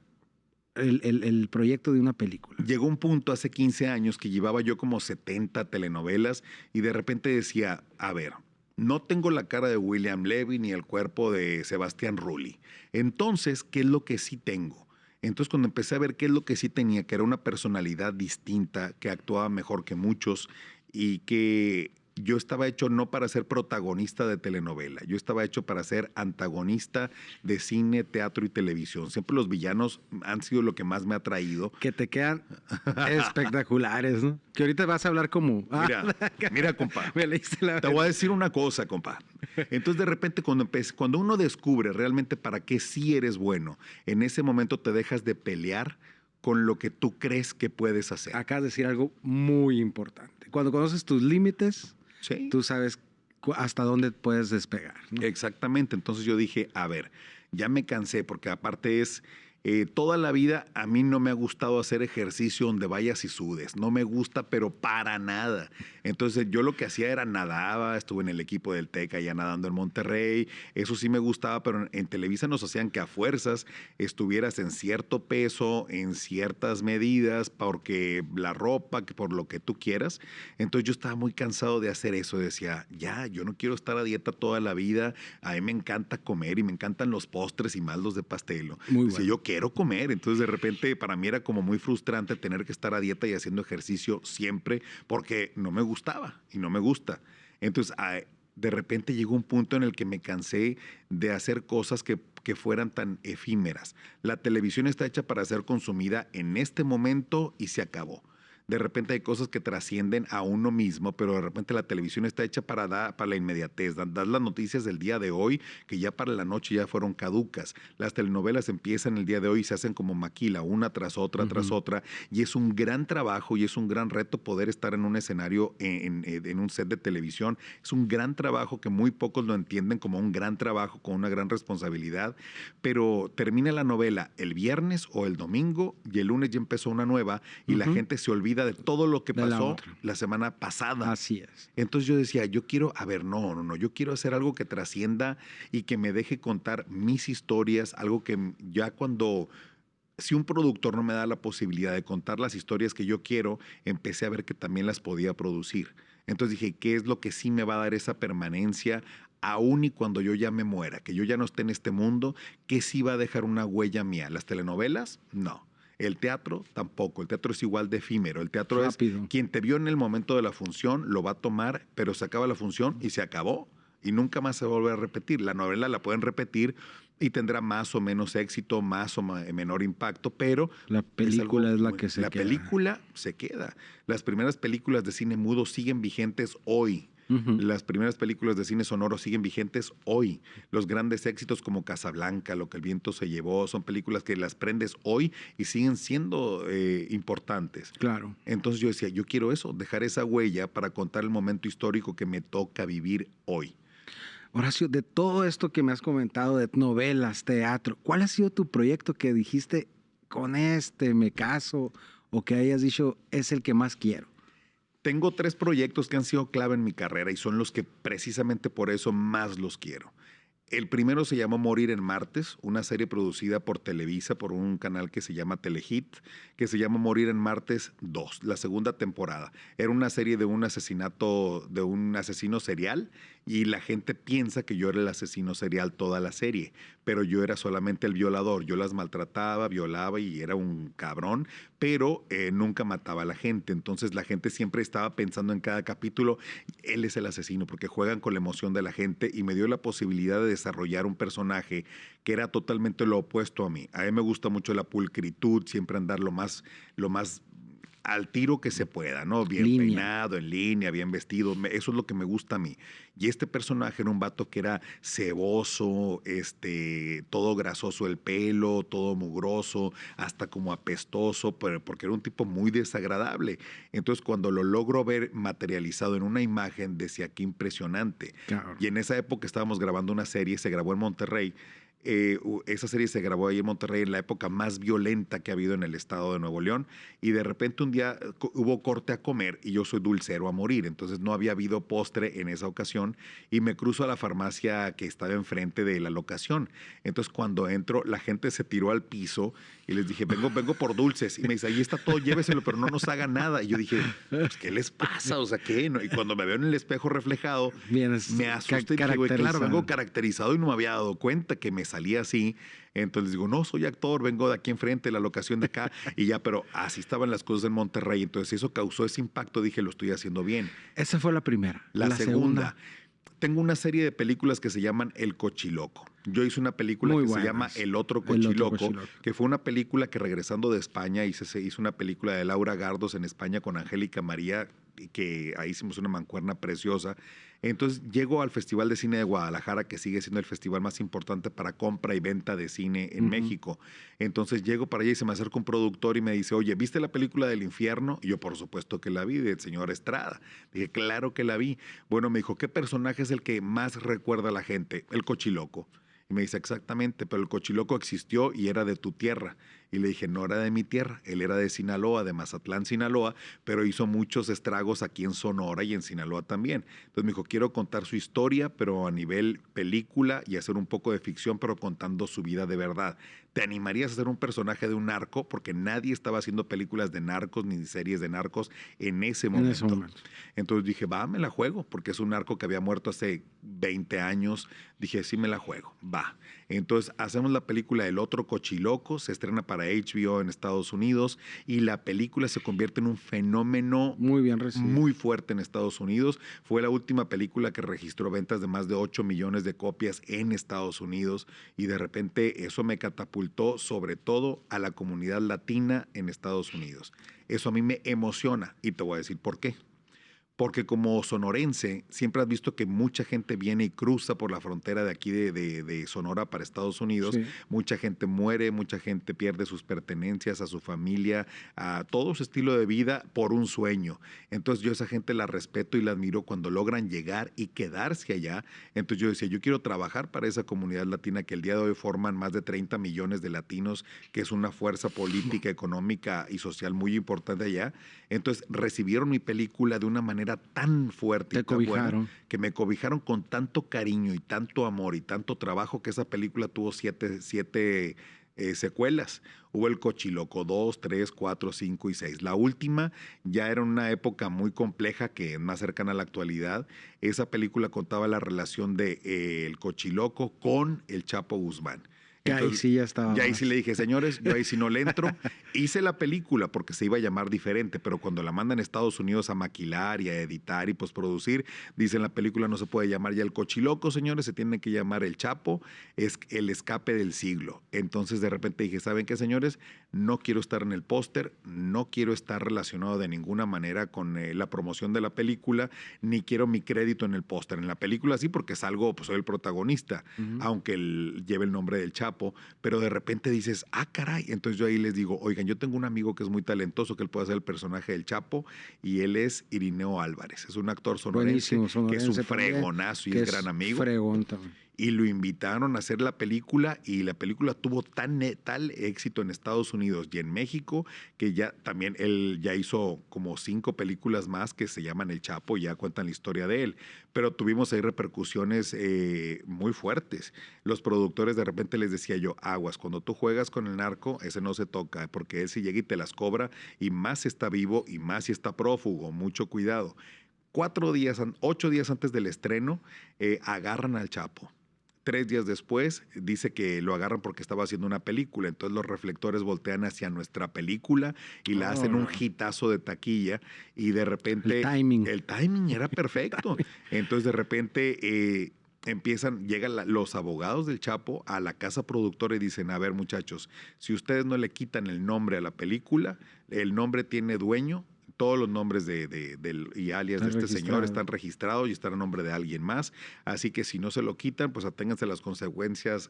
el proyecto de una película? Llegó un punto hace 15 años que llevaba yo como 70 telenovelas y de repente decía, a ver, no tengo la cara de William Levy ni el cuerpo de Sebastián Rulli. Entonces, ¿qué es lo que sí tengo? Entonces, cuando empecé a ver qué es lo que sí tenía, que era una personalidad distinta, que actuaba mejor que muchos y que yo estaba hecho no para ser protagonista de telenovela, yo estaba hecho para ser antagonista de cine, teatro y televisión. Siempre los villanos han sido lo que más me ha traído. Que te quedan espectaculares, ¿no? Que ahorita vas a hablar como... Mira, compa, me leíste la... Te voy a decir una cosa, compa. Entonces, de repente, cuando uno descubre realmente para qué sí eres bueno, en ese momento te dejas de pelear con lo que tú crees que puedes hacer. Acabas de decir algo muy importante. Cuando conoces tus límites, sí, tú sabes hasta dónde puedes despegar, ¿no? Exactamente. Entonces yo dije, a ver, ya me cansé, porque aparte es... toda la vida a mí no me ha gustado hacer ejercicio donde vayas y sudes. No me gusta, pero para nada. Entonces yo lo que hacía era nadaba, estuve en el equipo del TEC allá nadando en Monterrey. Eso sí me gustaba, pero en Televisa nos hacían que a fuerzas estuvieras en cierto peso, en ciertas medidas, porque la ropa, por lo que tú quieras. Entonces yo estaba muy cansado de hacer eso. Decía, ya, yo no quiero estar a dieta toda la vida. A mí me encanta comer y me encantan los postres y más los de pastel. Muy Decía, bueno. yo quiero comer. Entonces, de repente, para mí era como muy frustrante tener que estar a dieta y haciendo ejercicio siempre porque no me gustaba y no me gusta. Entonces, de repente llegó un punto en el que me cansé de hacer cosas que fueran tan efímeras. La televisión está hecha para ser consumida en este momento y se acabó. De repente hay cosas que trascienden a uno mismo, pero de repente la televisión está hecha para la inmediatez. Das las noticias del día de hoy, que ya para la noche ya fueron caducas. Las telenovelas empiezan el día de hoy y se hacen como maquila, una tras otra, tras otra. Y es un gran trabajo y es un gran reto poder estar en un escenario, en un set de televisión. Es un gran trabajo que muy pocos lo entienden como un gran trabajo con una gran responsabilidad. Pero termina la novela el viernes o el domingo y el lunes ya empezó una nueva y la gente se olvida de todo lo que pasó la semana pasada. Así es. Entonces yo decía, yo quiero, yo quiero hacer algo que trascienda y que me deje contar mis historias, algo que ya si un productor no me da la posibilidad de contar las historias que yo quiero, empecé a ver que también las podía producir. Entonces dije, ¿qué es lo que sí me va a dar esa permanencia? Aún y cuando yo ya me muera, que yo ya no esté en este mundo, ¿qué sí va a dejar una huella mía? ¿Las telenovelas? No. El teatro tampoco. El teatro es igual de efímero. El teatro Rápido. es quien te vio en el momento de la función, lo va a tomar, pero se acaba la función y se acabó. Y nunca más se va a volver a repetir. La novela la pueden repetir y tendrá más o menos éxito, más o menor impacto, pero La película es la que se la queda. película se queda. Las primeras películas de cine mudo siguen vigentes hoy. Ujú. Las primeras películas de cine sonoro siguen vigentes hoy. Los grandes éxitos como Casablanca, Lo que el viento se llevó, son películas que las prendes hoy y siguen siendo importantes. Claro. Entonces yo decía, yo quiero eso, dejar esa huella para contar el momento histórico que me toca vivir hoy. Horacio, de todo esto que me has comentado, de novelas, teatro, ¿cuál ha sido tu proyecto que dijiste, con este me caso, o que hayas dicho, es el que más quiero? Tengo 3 proyectos que han sido clave en mi carrera y son los que precisamente por eso más los quiero. El primero se llamó Morir en Martes, una serie producida por Televisa, por un canal que se llama Telehit, que se llama Morir en Martes 2, la segunda temporada. Era una serie de un asesinato, de un asesino serial, y la gente piensa que yo era el asesino serial toda la serie, pero yo era solamente el violador. Yo las maltrataba, violaba y era un cabrón, pero nunca mataba a la gente. Entonces la gente siempre estaba pensando en cada capítulo, él es el asesino, porque juegan con la emoción de la gente y me dio la posibilidad de desarrollar un personaje que era totalmente lo opuesto a mí. A mí me gusta mucho la pulcritud, siempre andar lo más al tiro que se pueda, ¿no? Bien Línea. peinado, en línea, bien vestido. Eso es lo que me gusta a mí. Y este personaje era un vato que era ceboso, todo grasoso el pelo, todo mugroso, hasta como apestoso, porque era un tipo muy desagradable. Entonces, cuando lo logro ver materializado en una imagen, decía, qué impresionante. Claro. Y en esa época estábamos grabando una serie, se grabó en Monterrey. Esa serie se grabó ahí en Monterrey en la época más violenta que ha habido en el estado de Nuevo León, y de repente un día hubo corte a comer y yo soy dulcero a morir, entonces no había habido postre en esa ocasión y me cruzo a la farmacia que estaba enfrente de la locación. Entonces cuando entro la gente se tiró al piso y les dije, vengo por dulces, y me dice, ahí está todo, lléveselo, pero no nos haga nada. Y yo dije, pues, ¿qué les pasa? O sea, ¿qué? Y cuando me veo en el espejo reflejado, Vienes me asusté y dije, güey, claro, vengo caracterizado y no me había dado cuenta que me salía así. Entonces digo, no, soy actor, vengo de aquí enfrente, la locación de acá, y ya, pero así estaban las cosas en Monterrey. Entonces eso causó ese impacto, dije, lo estoy haciendo bien. Esa fue la primera. La segunda, tengo una serie de películas que se llaman El Cochiloco. Yo hice una película Muy que buenas. se llama El Otro El Otro Cochiloco, Cochiloco. que fue una película que regresando de España se hizo una película de Laura Gardos en España con Angélica María, que ahí hicimos una mancuerna preciosa. Entonces llego al Festival de Cine de Guadalajara, que sigue siendo el festival más importante para compra y venta de cine en México. Entonces llego para allá y se me acerca un productor y me dice, oye, ¿viste la película del infierno? Y yo, por supuesto que la vi, del señor Estrada. Dije, claro que la vi. Bueno, me dijo, ¿qué personaje es el que más recuerda a la gente? El Cochiloco. Y me dice, exactamente, pero el Cochiloco existió y era de tu tierra. Y le dije, no era de mi tierra, él era de Sinaloa, de Mazatlán, Sinaloa, pero hizo muchos estragos aquí en Sonora y en Sinaloa también. Entonces me dijo, quiero contar su historia, pero a nivel película y hacer un poco de ficción, pero contando su vida de verdad. ¿Te animarías a ser un personaje de un narco? Porque nadie estaba haciendo películas de narcos ni series de narcos en ese momento. En ese momento. Entonces dije, va, me la juego, porque es un narco que había muerto hace 20 años. Dije, sí me la juego, va. Entonces hacemos la película El Otro Cochiloco, se estrena para HBO en Estados Unidos y la película se convierte en un fenómeno Muy bien recibido. muy fuerte en Estados Unidos. Fue la última película que registró ventas de más de 8 millones de copias en Estados Unidos y de repente eso me catapultó sobre todo a la comunidad latina en Estados Unidos. Eso a mí me emociona y te voy a decir por qué. Porque como sonorense, siempre has visto que mucha gente viene y cruza por la frontera de aquí de Sonora para Estados Unidos. Sí. Mucha gente muere, mucha gente pierde sus pertenencias, a su familia, a todo su estilo de vida por un sueño. Entonces yo a esa gente la respeto y la admiro cuando logran llegar y quedarse allá. Entonces yo decía, yo quiero trabajar para esa comunidad latina que el día de hoy forman más de 30 millones de latinos, que es una fuerza política, económica y social muy importante allá. Entonces recibieron mi película de una manera tan fuerte Te y tan cobijaron. buena, que me cobijaron con tanto cariño y tanto amor y tanto trabajo que esa película tuvo siete secuelas. Hubo el Cochiloco 2, 3, 4, 5 y 6. La última ya era una época muy compleja que es más cercana a la actualidad. Esa película contaba la relación de el Cochiloco con el Chapo Guzmán. Que ahí sí ya estaba. Ya ahí más. sí le dije, señores, yo ahí sí no le entro. Hice la película porque se iba a llamar diferente, pero cuando la mandan a Estados Unidos a maquilar y a editar y postproducir, dicen la película no se puede llamar ya el Cochiloco, señores, se tiene que llamar el Chapo, es el escape del siglo. Entonces de repente dije, ¿saben qué, señores? No quiero estar en el póster, no quiero estar relacionado de ninguna manera con la promoción de la película, ni quiero mi crédito en el póster. En la película sí, porque salgo, pues soy el protagonista, aunque lleve el nombre del Chapo. Pero de repente dices, ah, caray. Entonces yo ahí les digo, oigan, yo tengo un amigo que es muy talentoso, que él puede hacer el personaje del Chapo, y él es Irineo Álvarez. Es un actor sonorense, que es un fregonazo y es gran amigo. Fregón también. Y lo invitaron a hacer la película y la película tuvo tal éxito en Estados Unidos y en México que ya también él ya hizo como 5 películas más que se llaman El Chapo y ya cuentan la historia de él. Pero tuvimos ahí repercusiones muy fuertes. Los productores de repente les decía yo, aguas, cuando tú juegas con el narco, ese no se toca, porque él si llega y te las cobra y más si está vivo y más si está prófugo, mucho cuidado. 8 días antes del estreno, agarran al Chapo. 3 días después dice que lo agarran porque estaba haciendo una película, entonces los reflectores voltean hacia nuestra película y la hacen un hitazo de taquilla y de repente el timing era perfecto. Entonces de repente llegan los abogados del Chapo a la casa productora y dicen, a ver muchachos, si ustedes no le quitan el nombre a la película, el nombre tiene dueño. Todos los nombres y alias de este señor están registrados y están a nombre de alguien más. Así que si no se lo quitan, pues aténganse a las consecuencias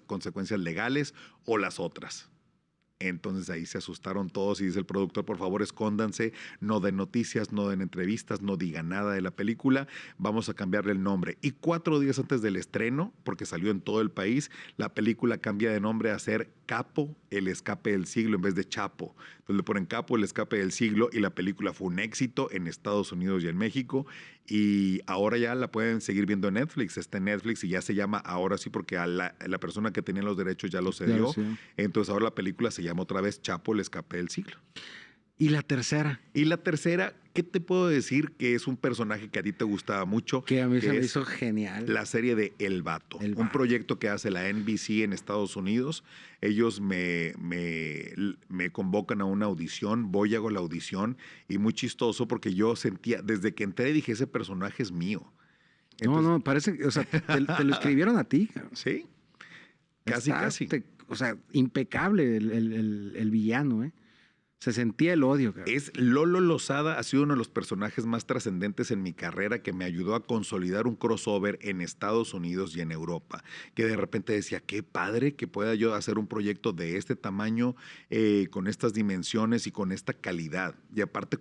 legales o las otras. Entonces ahí se asustaron todos y dice el productor, por favor escóndanse, no den noticias, no den entrevistas, no digan nada de la película, vamos a cambiarle el nombre. Y 4 días antes del estreno, porque salió en todo el país, la película cambia de nombre a ser Capo, el escape del siglo, en vez de Chapo. Entonces le ponen Capo, el escape del siglo, y la película fue un éxito en Estados Unidos y en México. Y ahora ya la pueden seguir viendo en Netflix. Está en Netflix y ya se llama ahora sí, porque a la persona que tenía los derechos ya lo cedió. Entonces ahora la película se llama otra vez Chapo, el escape del siglo. ¿Y la tercera? Y la tercera, ¿qué te puedo decir? Que es un personaje que a ti te gustaba mucho. Que a mí se me hizo genial. La serie de El Vato. Un proyecto que hace la NBC en Estados Unidos. Ellos me convocan a una audición, voy y hago la audición. Y muy chistoso porque yo sentía, desde que entré dije, ese personaje es mío. Entonces, no, parece que, o sea, te lo escribieron a ti. Sí, casi. O sea, impecable el villano, ¿eh? Se sentía el odio. Cabrón. Lolo Lozada ha sido uno de los personajes más trascendentes en mi carrera que me ayudó a consolidar un crossover en Estados Unidos y en Europa. Que de repente decía, qué padre que pueda yo hacer un proyecto de este tamaño, con estas dimensiones y con esta calidad. Y aparte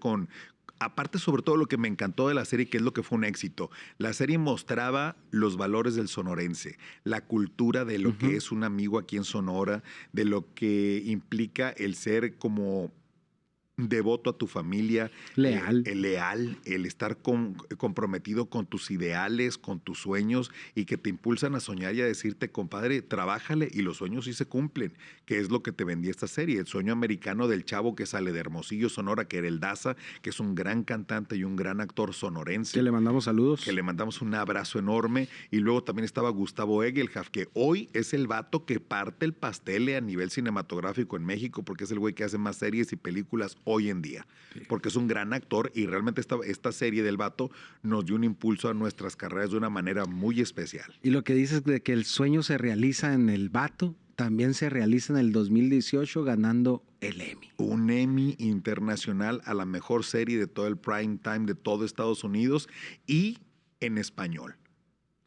sobre todo lo que me encantó de la serie, que es lo que fue un éxito, la serie mostraba los valores del sonorense, la cultura de lo que es un amigo aquí en Sonora, de lo que implica el ser como devoto a tu familia, leal, el estar comprometido con tus ideales, con tus sueños y que te impulsan a soñar y a decirte, compadre, trabájale y los sueños sí se cumplen, que es lo que te vendía esta serie, el sueño americano del chavo que sale de Hermosillo, Sonora, que era el Daza, que es un gran cantante y un gran actor sonorense. Que le mandamos saludos. Que le mandamos un abrazo enorme. Y luego también estaba Gustavo Egelhaf, que hoy es el vato que parte el pastel a nivel cinematográfico en México, porque es el güey que hace más series y películas hoy en día, porque es un gran actor y realmente esta serie del vato nos dio un impulso a nuestras carreras de una manera muy especial. Y lo que dices de que el sueño se realiza en el vato, también se realiza en el 2018 ganando el Emmy. Un Emmy internacional a la mejor serie de todo el prime time de todo Estados Unidos y en español.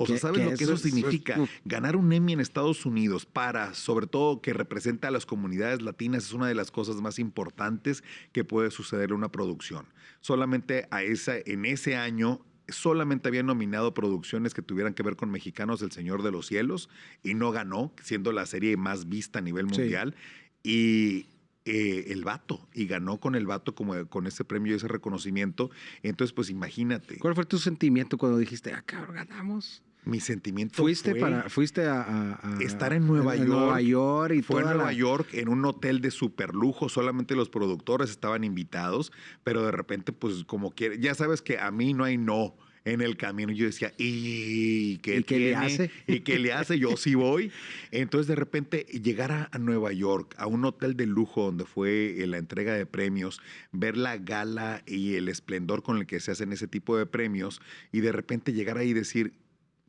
O sea, ¿sabes lo que eso significa? Ganar un Emmy en Estados Unidos sobre todo que representa a las comunidades latinas, es una de las cosas más importantes que puede suceder en una producción. Solamente en ese año, solamente había nominado producciones que tuvieran que ver con mexicanos El Señor de los Cielos y no ganó, siendo la serie más vista a nivel mundial. Sí. El Vato, y ganó con el Vato con ese premio y ese reconocimiento. Entonces, pues imagínate. ¿Cuál fue tu sentimiento cuando dijiste, cabrón, ganamos? Mi sentimiento Fuiste fue a estar en Nueva York. Nueva York y Fue en toda Nueva la... York en un hotel de superlujo, solamente los productores estaban invitados, pero de repente, pues como quiere, ya sabes que a mí no hay no en el camino. Yo decía, ¿y qué ¿Y qué le tiene? hace? ¿Y qué le hace? Yo sí voy. Entonces, de repente, llegar a Nueva York, a un hotel de lujo donde fue la entrega de premios, ver la gala y el esplendor con el que se hacen ese tipo de premios, y de repente llegar ahí y decir,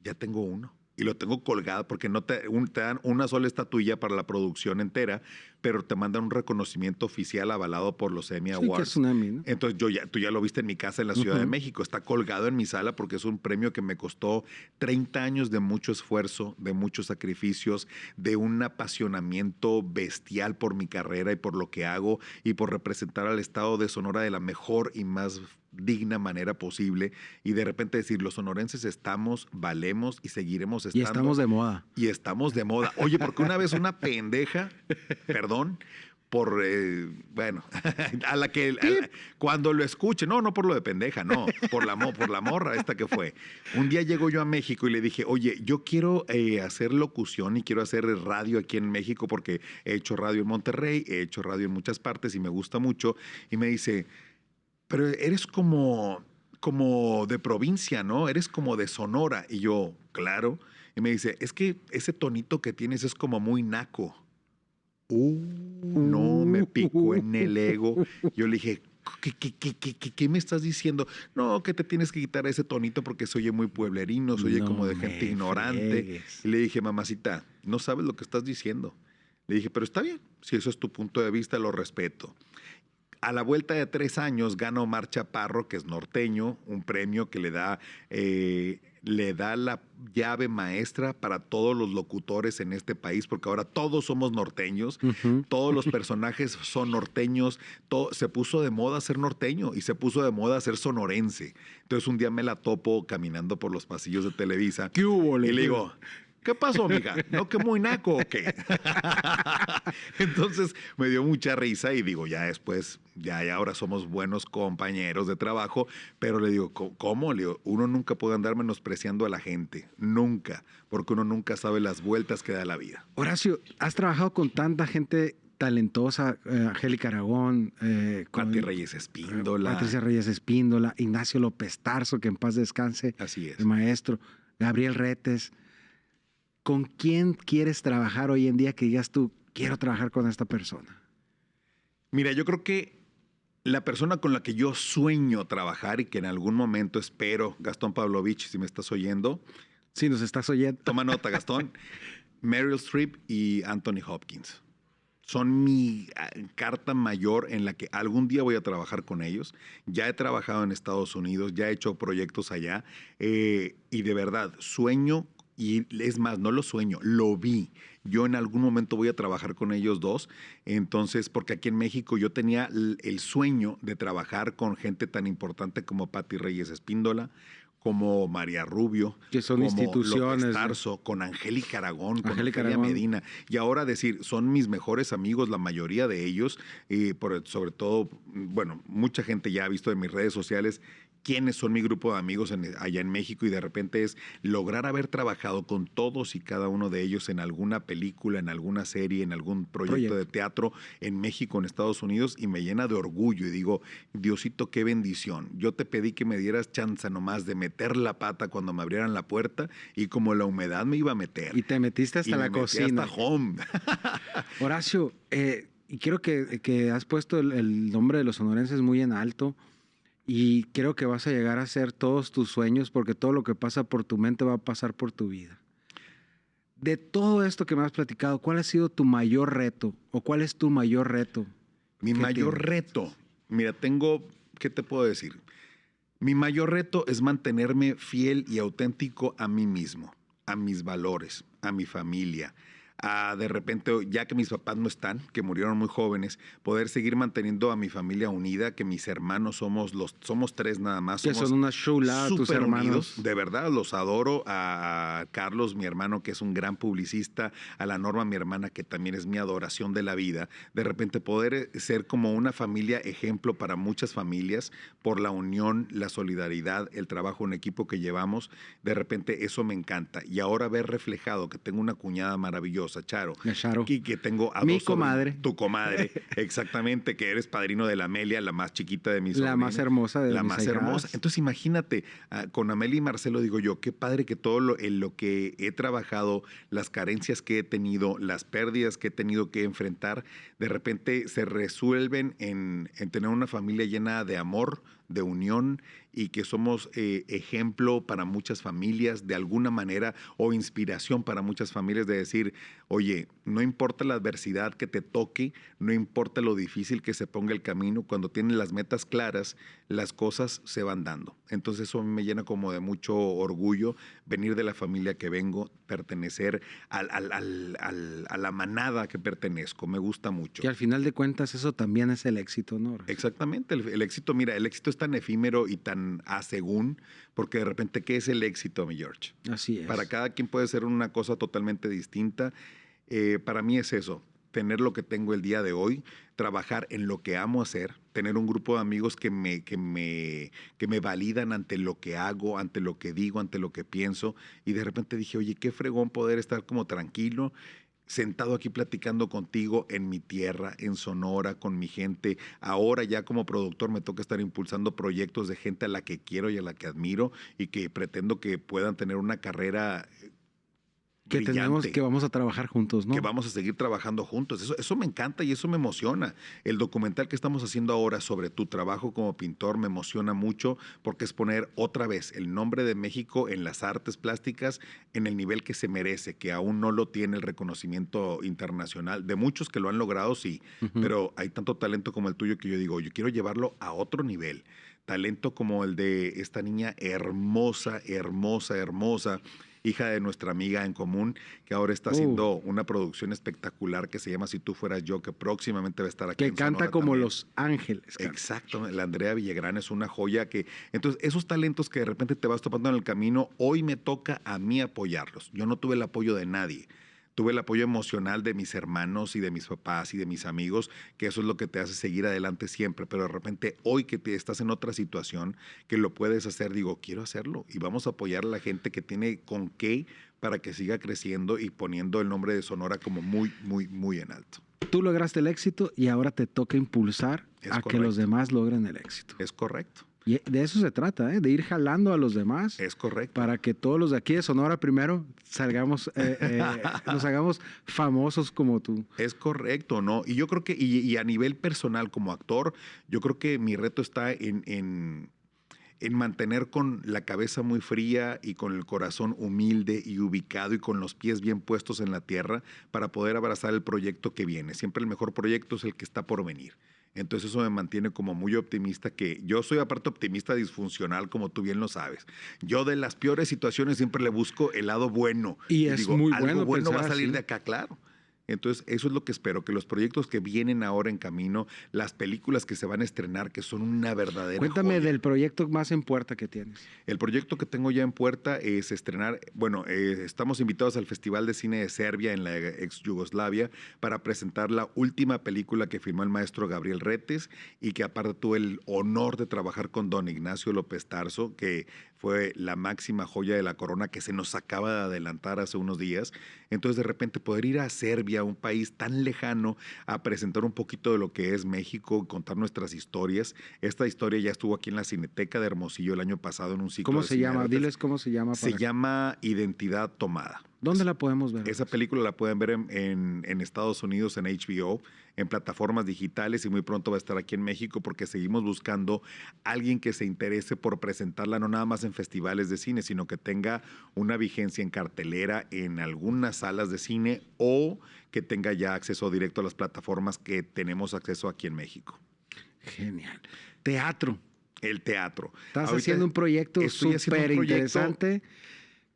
ya tengo uno. Y lo tengo colgado porque no te dan una sola estatuilla para la producción entera, pero te mandan un reconocimiento oficial avalado por los Emmy Sí, Awards. que es un Emmy, ¿no? Entonces tú ya lo viste en mi casa en la Ciudad de México. Está colgado en mi sala porque es un premio que me costó 30 años de mucho esfuerzo, de muchos sacrificios, de un apasionamiento bestial por mi carrera y por lo que hago y por representar al estado de Sonora de la mejor y más digna manera posible, y de repente decir, los sonorenses estamos, valemos y seguiremos estando. Y estamos de moda. Y estamos de moda. Oye, porque una vez una pendeja, perdón, bueno, cuando lo escuche, no por lo de pendeja, no, por la morra esta que fue. Un día llego yo a México y le dije, oye, yo quiero hacer locución y quiero hacer radio aquí en México porque he hecho radio en Monterrey, he hecho radio en muchas partes y me gusta mucho. Y me dice, pero eres como de provincia, ¿no? Eres como de Sonora. Y yo, claro. Y me dice, es que ese tonito que tienes es como muy naco. No, me picó en el ego. Yo le dije, ¿qué me estás diciendo? No, que te tienes que quitar ese tonito porque se oye muy pueblerino, se oye como de gente ignorante. Fregues. Y le dije, mamacita, no sabes lo que estás diciendo. Le dije, pero está bien, si eso es tu punto de vista, lo respeto. A la vuelta de 3 años gana Omar Chaparro, que es norteño, un premio que le da la llave maestra para todos los locutores en este país, porque ahora todos somos norteños, todos los personajes son norteños, se puso de moda ser norteño y se puso de moda ser sonorense. Entonces un día me la topo caminando por los pasillos de Televisa. ¿Qué hubo, y le digo, ¿qué pasó, amiga? ¿No que muy naco o qué? Entonces me dio mucha risa y digo, ya después, ya ahora somos buenos compañeros de trabajo, pero le digo, ¿cómo? Le digo, uno nunca puede andar menospreciando a la gente, nunca, porque uno nunca sabe las vueltas que da la vida. Horacio, has trabajado con tanta gente talentosa, Angélica Aragón, Pati Reyes Espíndola. Patricia Reyes Espíndola, Ignacio López Tarso, que en paz descanse, Así es. el maestro, Gabriel Retes. ¿Con quién quieres trabajar hoy en día que digas tú, quiero trabajar con esta persona? Mira, yo creo que la persona con la que yo sueño trabajar y que en algún momento espero, Gastón Pavlovich, si me estás oyendo. Sí, nos estás oyendo. Toma nota, Gastón. Meryl Streep y Anthony Hopkins. Son mi carta mayor en la que algún día voy a trabajar con ellos. Ya he trabajado en Estados Unidos, ya he hecho proyectos allá y de verdad sueño. Y es más, no lo sueño, lo vi. Yo en algún momento voy a trabajar con ellos dos. Entonces, porque aquí en México yo tenía el sueño de trabajar con gente tan importante como Pati Reyes Espíndola, como María Rubio, que son como instituciones, López Tarso, con Angélica Aragón, con Angélica Ofelia Aragón. Medina. Y ahora decir, son mis mejores amigos, la mayoría de ellos, y sobre todo, bueno, mucha gente ya ha visto en mis redes sociales quiénes son mi grupo de amigos allá en México, y de repente es lograr haber trabajado con todos y cada uno de ellos en alguna película, en alguna serie, en algún proyecto de teatro en México, en Estados Unidos, y me llena de orgullo y digo, Diosito, qué bendición. Yo te pedí que me dieras chance nomás de meter la pata cuando me abrieran la puerta y como la humedad me iba a meter. Y te metiste hasta la cocina. Hasta home. Horacio, y quiero que has puesto el nombre de los sonorenses muy en alto. Y creo que vas a llegar a hacer todos tus sueños porque todo lo que pasa por tu mente va a pasar por tu vida. De todo esto que me has platicado, ¿cuál ha sido tu mayor reto? ¿O cuál es tu mayor reto? Mi mayor reto, mira, ¿qué te puedo decir? Mi mayor reto es mantenerme fiel y auténtico a mí mismo, a mis valores, a mi familia, a de repente, ya que mis papás no están, que murieron muy jóvenes, poder seguir manteniendo a mi familia unida, que mis hermanos somos 3 nada más. Que Somos son una chulada tus súper hermanos. unidos, de verdad, los adoro. A Carlos, mi hermano, que es un gran publicista, a la Norma, mi hermana, que también es mi adoración de la vida. De repente poder ser como una familia ejemplo para muchas familias por la unión, la solidaridad, el trabajo en equipo que llevamos, de repente eso me encanta. Y ahora ver reflejado que tengo una cuñada maravillosa, Charo, Charo. y que tengo a Mi 2 comadre. Tu comadre, exactamente, que eres padrino de la Amelia, la más chiquita de mis La más hermosa de la mis más ahijadas. hermosa. Entonces imagínate, con Amelia y Marcelo digo yo, qué padre que todo en lo que he trabajado, las carencias que he tenido, las pérdidas que he tenido que enfrentar, de repente se resuelven en tener una familia llena de amor, de unión, y que somos ejemplo para muchas familias de alguna manera, o inspiración para muchas familias de decir, oye, no importa la adversidad que te toque, no importa lo difícil que se ponga el camino, cuando tienes las metas claras, las cosas se van dando. Entonces eso a mí me llena como de mucho orgullo venir de la familia que vengo, pertenecer a la manada que pertenezco, me gusta mucho. Que al final de cuentas eso también es el éxito, ¿no? Exactamente, el éxito, mira, el éxito es tan efímero y tan según, porque de repente, ¿qué es el éxito, mi George? Así es. Para cada quien puede ser una cosa totalmente distinta. Para mí es eso, tener lo que tengo el día de hoy, trabajar en lo que amo hacer, tener un grupo de amigos que me validan ante lo que hago, ante lo que digo, ante lo que pienso, y de repente dije, oye, qué fregón poder estar como tranquilo, sentado aquí platicando contigo en mi tierra, en Sonora, con mi gente. Ahora ya como productor me toca estar impulsando proyectos de gente a la que quiero y a la que admiro y que pretendo que puedan tener una carrera que tenemos, brillante, que vamos a trabajar juntos, ¿no? que vamos a seguir trabajando juntos. Eso me encanta y eso me emociona. El documental que estamos haciendo ahora sobre tu trabajo como pintor me emociona mucho porque es poner otra vez el nombre de México en las artes plásticas en el nivel que se merece, que aún no lo tiene el reconocimiento internacional. De muchos que lo han logrado, sí, pero hay tanto talento como el tuyo que yo digo, yo quiero llevarlo a otro nivel. Talento como el de esta niña hermosa, hermosa, hermosa, hija de nuestra amiga en común, que ahora está haciendo una producción espectacular que se llama Si tú fueras yo, que próximamente va a estar aquí que en canta Sonora como también. Los Ángeles. Canta. Exacto, la Andrea Villagrán es una joya que... Entonces, esos talentos que de repente te vas topando en el camino, hoy me toca a mí apoyarlos. Yo no tuve el apoyo de nadie. Tuve el apoyo emocional de mis hermanos y de mis papás y de mis amigos, que eso es lo que te hace seguir adelante siempre. Pero de repente, hoy que te estás en otra situación, que lo puedes hacer, digo, quiero hacerlo. Y vamos a apoyar a la gente que tiene con qué para que siga creciendo y poniendo el nombre de Sonora como muy, muy, muy en alto. Tú lograste el éxito y ahora te toca impulsar Es a correcto. que los demás logren el éxito. Es correcto. Y de eso se trata, ¿eh? De ir jalando a los demás. Es correcto. Para que todos los de aquí de Sonora primero salgamos, nos hagamos famosos como tú. Es correcto, ¿no? Y yo creo que, y a nivel personal como actor, yo creo que mi reto está en mantener con la cabeza muy fría y con el corazón humilde y ubicado y con los pies bien puestos en la tierra para poder abrazar el proyecto que viene. Siempre el mejor proyecto es el que está por venir. Entonces eso me mantiene como muy optimista, que yo soy aparte optimista disfuncional, como tú bien lo sabes. Yo de las peores situaciones siempre le busco el lado bueno. Y es digo, muy algo bueno bueno va a pensar salir así. de acá, claro. Entonces, eso es lo que espero, que los proyectos que vienen ahora en camino, las películas que se van a estrenar, que son una verdadera Cuéntame joya. del proyecto más en puerta que tienes. El proyecto que tengo ya en puerta es estrenar, bueno, estamos invitados al Festival de Cine de Serbia en la ex Yugoslavia para presentar la última película que filmó el maestro Gabriel Retes y que aparte tuve el honor de trabajar con don Ignacio López Tarso, que fue la máxima joya de la corona que se nos acaba de adelantar hace unos días. Entonces, de repente, poder ir a Serbia, un país tan lejano, a presentar un poquito de lo que es México, contar nuestras historias. Esta historia ya estuvo aquí en la Cineteca de Hermosillo el año pasado en un ciclo ¿Cómo de se llama? cineartes. Diles cómo se llama. Se llama Identidad Tomada. ¿Dónde la podemos ver? Esa película la pueden ver en Estados Unidos, en HBO, en plataformas digitales y muy pronto va a estar aquí en México porque seguimos buscando alguien que se interese por presentarla no nada más en festivales de cine, sino que tenga una vigencia en cartelera en algunas salas de cine o que tenga ya acceso directo a las plataformas que tenemos acceso aquí en México. Genial. Teatro. El teatro. Estás Ahorita haciendo un proyecto estoy haciendo un súper proyecto interesante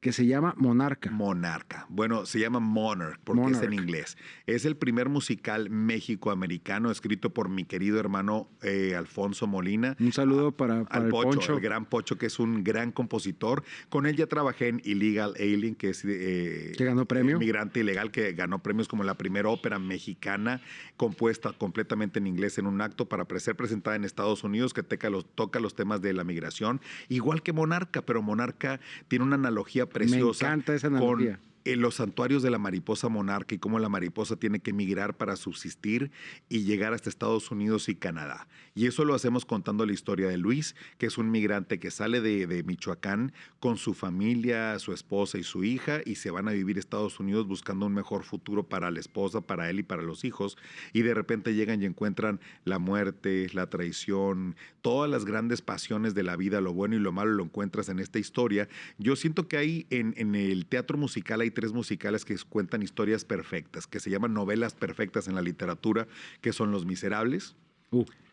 que se llama Monarca. Monarca. Bueno, se llama Monarch porque es en Monarch. inglés. Es el primer musical méxico-americano escrito por mi querido hermano Alfonso Molina. Un saludo para Al el Pocho, Poncho. el gran Pocho, que es un gran compositor. Con él ya trabajé en Illegal Alien, que es ¿Que ganó premio? Migrante Ilegal, que ganó premios como la primera ópera mexicana compuesta completamente en inglés en un acto para ser presentada en Estados Unidos, que toca los temas de la migración. Igual que Monarca, pero Monarca tiene una analogía preciosa. Me encanta esa analogía. En los santuarios de la mariposa monarca y cómo la mariposa tiene que migrar para subsistir y llegar hasta Estados Unidos y Canadá. Y eso lo hacemos contando la historia de Luis, que es un migrante que sale de Michoacán con su familia, su esposa y su hija, y se van a vivir a Estados Unidos buscando un mejor futuro para la esposa, para él y para los hijos. Y de repente llegan y encuentran la muerte, la traición, todas las grandes pasiones de la vida, lo bueno y lo malo lo encuentras en esta historia. Yo siento que hay en el teatro musical hay 3 musicales que cuentan historias perfectas, que se llaman novelas perfectas en la literatura, que son Los Miserables,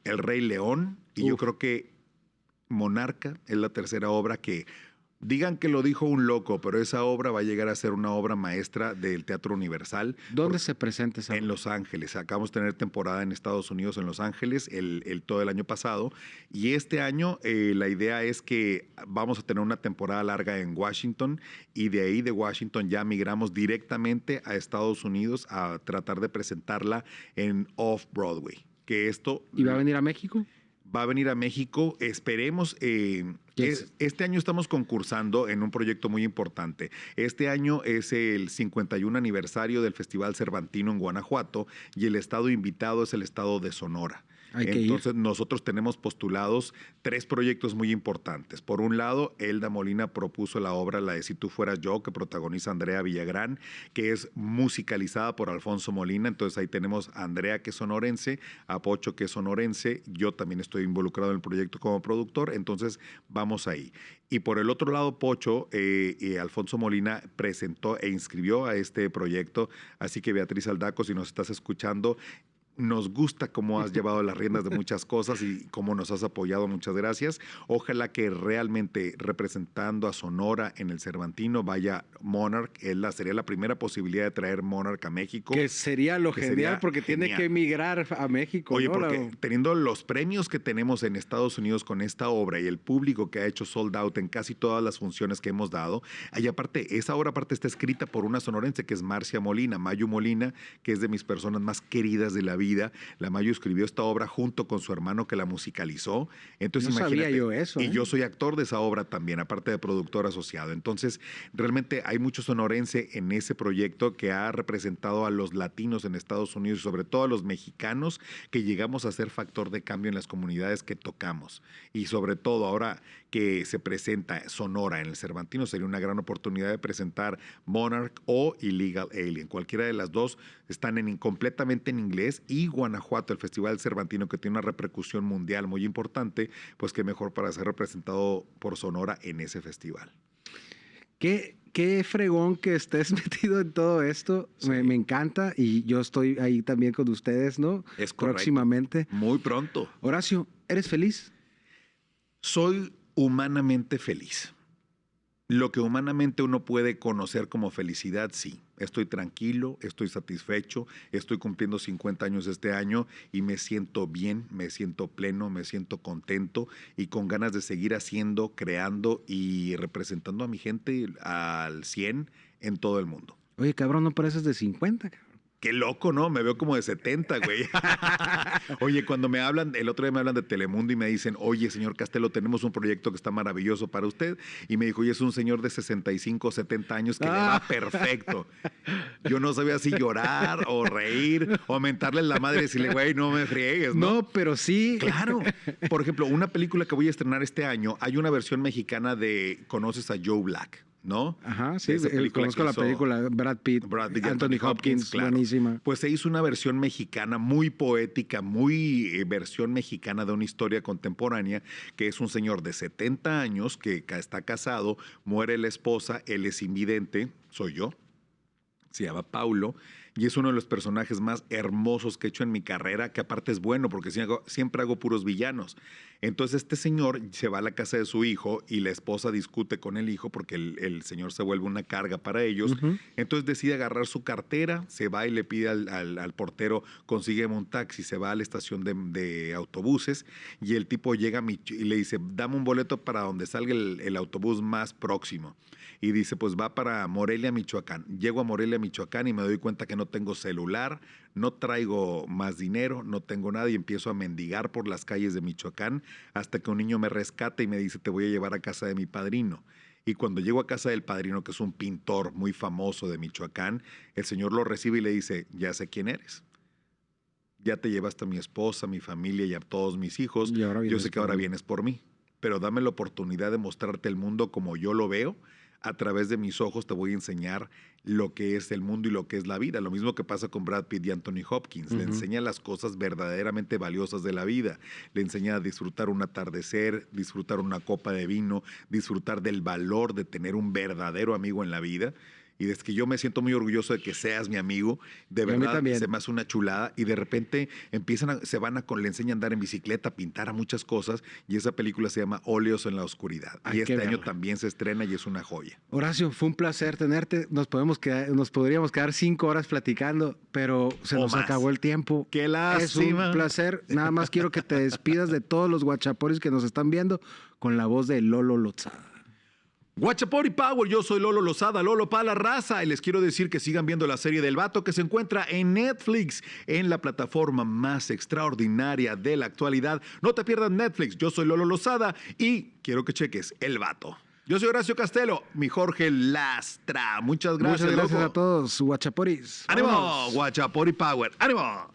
El Rey León, y yo creo que Monarca es la tercera obra que, digan que lo dijo un loco, pero esa obra va a llegar a ser una obra maestra del Teatro Universal. ¿Dónde se presenta esa En Los Ángeles. Acabamos de tener temporada en Estados Unidos, en Los Ángeles, todo el año pasado. Y este año la idea es que vamos a tener una temporada larga en Washington y de ahí de Washington ya migramos directamente a Estados Unidos a tratar de presentarla en Off-Broadway. Que esto... ¿Y va a venir a México? Va a venir a México, esperemos. Este año estamos concursando en un proyecto muy importante. Este año es el 51 aniversario del Festival Cervantino en Guanajuato y el estado invitado es el estado de Sonora. Entonces nosotros tenemos postulados 3 proyectos muy importantes. Por un lado, Elda Molina propuso la obra La de Si tú fueras yo, que protagoniza Andrea Villagrán, que es musicalizada por Alfonso Molina. Entonces ahí tenemos a Andrea, que es sonorense, a Pocho, que es sonorense. Yo también estoy involucrado en el proyecto como productor. Entonces vamos ahí. Y por el otro lado, Pocho, Alfonso Molina presentó e inscribió a este proyecto. Así que Beatriz Aldaco, si nos estás escuchando, nos gusta cómo has llevado las riendas de muchas cosas y cómo nos has apoyado. Muchas gracias. Ojalá que realmente representando a Sonora en el Cervantino vaya Monarch. Sería la primera posibilidad de traer Monarch a México. Que sería lo Que genial sería porque genial. tiene que emigrar a México. Oye, ¿no? porque teniendo los premios que tenemos en Estados Unidos con esta obra y el público que ha hecho sold out en casi todas las funciones que hemos dado, y aparte, esa obra aparte está escrita por una sonorense que es Marcia Molina, Mayu Molina, que es de mis personas más queridas de la vida. La Mayu escribió esta obra junto con su hermano que la musicalizó. Entonces, No imagínate, sabía yo eso. y yo soy actor de esa obra también, aparte de productor asociado. Entonces, realmente hay mucho sonorense en ese proyecto que ha representado a los latinos en Estados Unidos y sobre todo a los mexicanos que llegamos a ser factor de cambio en las comunidades que tocamos. Y sobre todo ahora que se presenta Sonora en el Cervantino, sería una gran oportunidad de presentar Monarch o Illegal Alien. Cualquiera de las dos están completamente en inglés, y Guanajuato, el Festival Cervantino, que tiene una repercusión mundial muy importante, pues qué mejor para ser representado por Sonora en ese festival. Qué fregón que estés metido en todo esto. Sí. Me encanta y yo estoy ahí también con ustedes, ¿no? Es correcto. Próximamente. Muy pronto. Horacio, ¿eres feliz? Soy humanamente feliz. Lo que humanamente uno puede conocer como felicidad, sí. Estoy tranquilo, estoy satisfecho, estoy cumpliendo 50 años este año y me siento bien, me siento pleno, me siento contento y con ganas de seguir haciendo, creando y representando a mi gente al 100 en todo el mundo. Oye, cabrón, no pareces de 50, cabrón. Qué loco, ¿no? Me veo como de 70, güey. Oye, cuando me hablan, el otro día me hablan de Telemundo y me dicen, oye, señor Castelo, tenemos un proyecto que está maravilloso para usted. Y me dijo, oye, es un señor de 65, 70 años que le va perfecto. Yo no sabía si llorar o reír o mentarle la madre y decirle, güey, no me friegues, ¿no? No, pero sí. Claro. Por ejemplo, una película que voy a estrenar este año, hay una versión mexicana de ¿Conoces a Joe Black? ¿No? Ajá, sí, conozco que la hizo película, Brad Pitt, Anthony Hopkins, claro. buenísima. Pues se hizo una versión mexicana muy poética, muy versión mexicana de una historia contemporánea, que es un señor de 70 años que está casado, muere la esposa, él es invidente, soy yo, se llama Paulo, Y es uno de los personajes más hermosos que he hecho en mi carrera, que aparte es bueno porque siempre hago puros villanos. Entonces este señor se va a la casa de su hijo y la esposa discute con el hijo porque el señor se vuelve una carga para ellos. Entonces decide agarrar su cartera, se va y le pide al portero, consígueme un taxi, se va a la estación de autobuses y el tipo llega y le dice, dame un boleto para donde salga el autobús más próximo. Y dice, pues va para Morelia, Michoacán. Llego a Morelia, Michoacán y me doy cuenta que no tengo celular, no traigo más dinero, no tengo nada y empiezo a mendigar por las calles de Michoacán hasta que un niño me rescata y me dice, te voy a llevar a casa de mi padrino. Y cuando llego a casa del padrino, que es un pintor muy famoso de Michoacán, el señor lo recibe y le dice, ya sé quién eres. Ya te llevaste a mi esposa, a mi familia y a todos mis hijos. Yo sé que ahora vienes por mí, pero dame la oportunidad de mostrarte el mundo como yo lo veo. A través de mis ojos te voy a enseñar lo que es el mundo y lo que es la vida. Lo mismo que pasa con Brad Pitt y Anthony Hopkins. Le enseña las cosas verdaderamente valiosas de la vida. Le enseña a disfrutar un atardecer, disfrutar una copa de vino, disfrutar del valor de tener un verdadero amigo en la vida. Y desde que yo me siento muy orgulloso de que seas mi amigo, de verdad se me hace una chulada. Y de repente le enseñan a andar en bicicleta, a pintar a muchas cosas. Y esa película se llama Óleos en la Oscuridad. Y este año también se estrena y es una joya. Horacio, fue un placer tenerte. Nos podríamos quedar 5 horas platicando, pero se nos acabó el tiempo. ¡Qué lástima! Es un placer. Nada más quiero que te despidas de todos los guachaporis que nos están viendo con la voz de Lolo Lozada. Guachapori Power, yo soy Lolo Lozada, Lolo para la raza, y les quiero decir que sigan viendo la serie del Vato que se encuentra en Netflix, en la plataforma más extraordinaria de la actualidad. No te pierdas Netflix, yo soy Lolo Lozada y quiero que cheques El Vato. Yo soy Horacio Castelo, mi Jorge Lastra. Muchas gracias, Muchas gracias a todos, guachaporis. ¡Ánimo! Guachapori Power, ¡ánimo!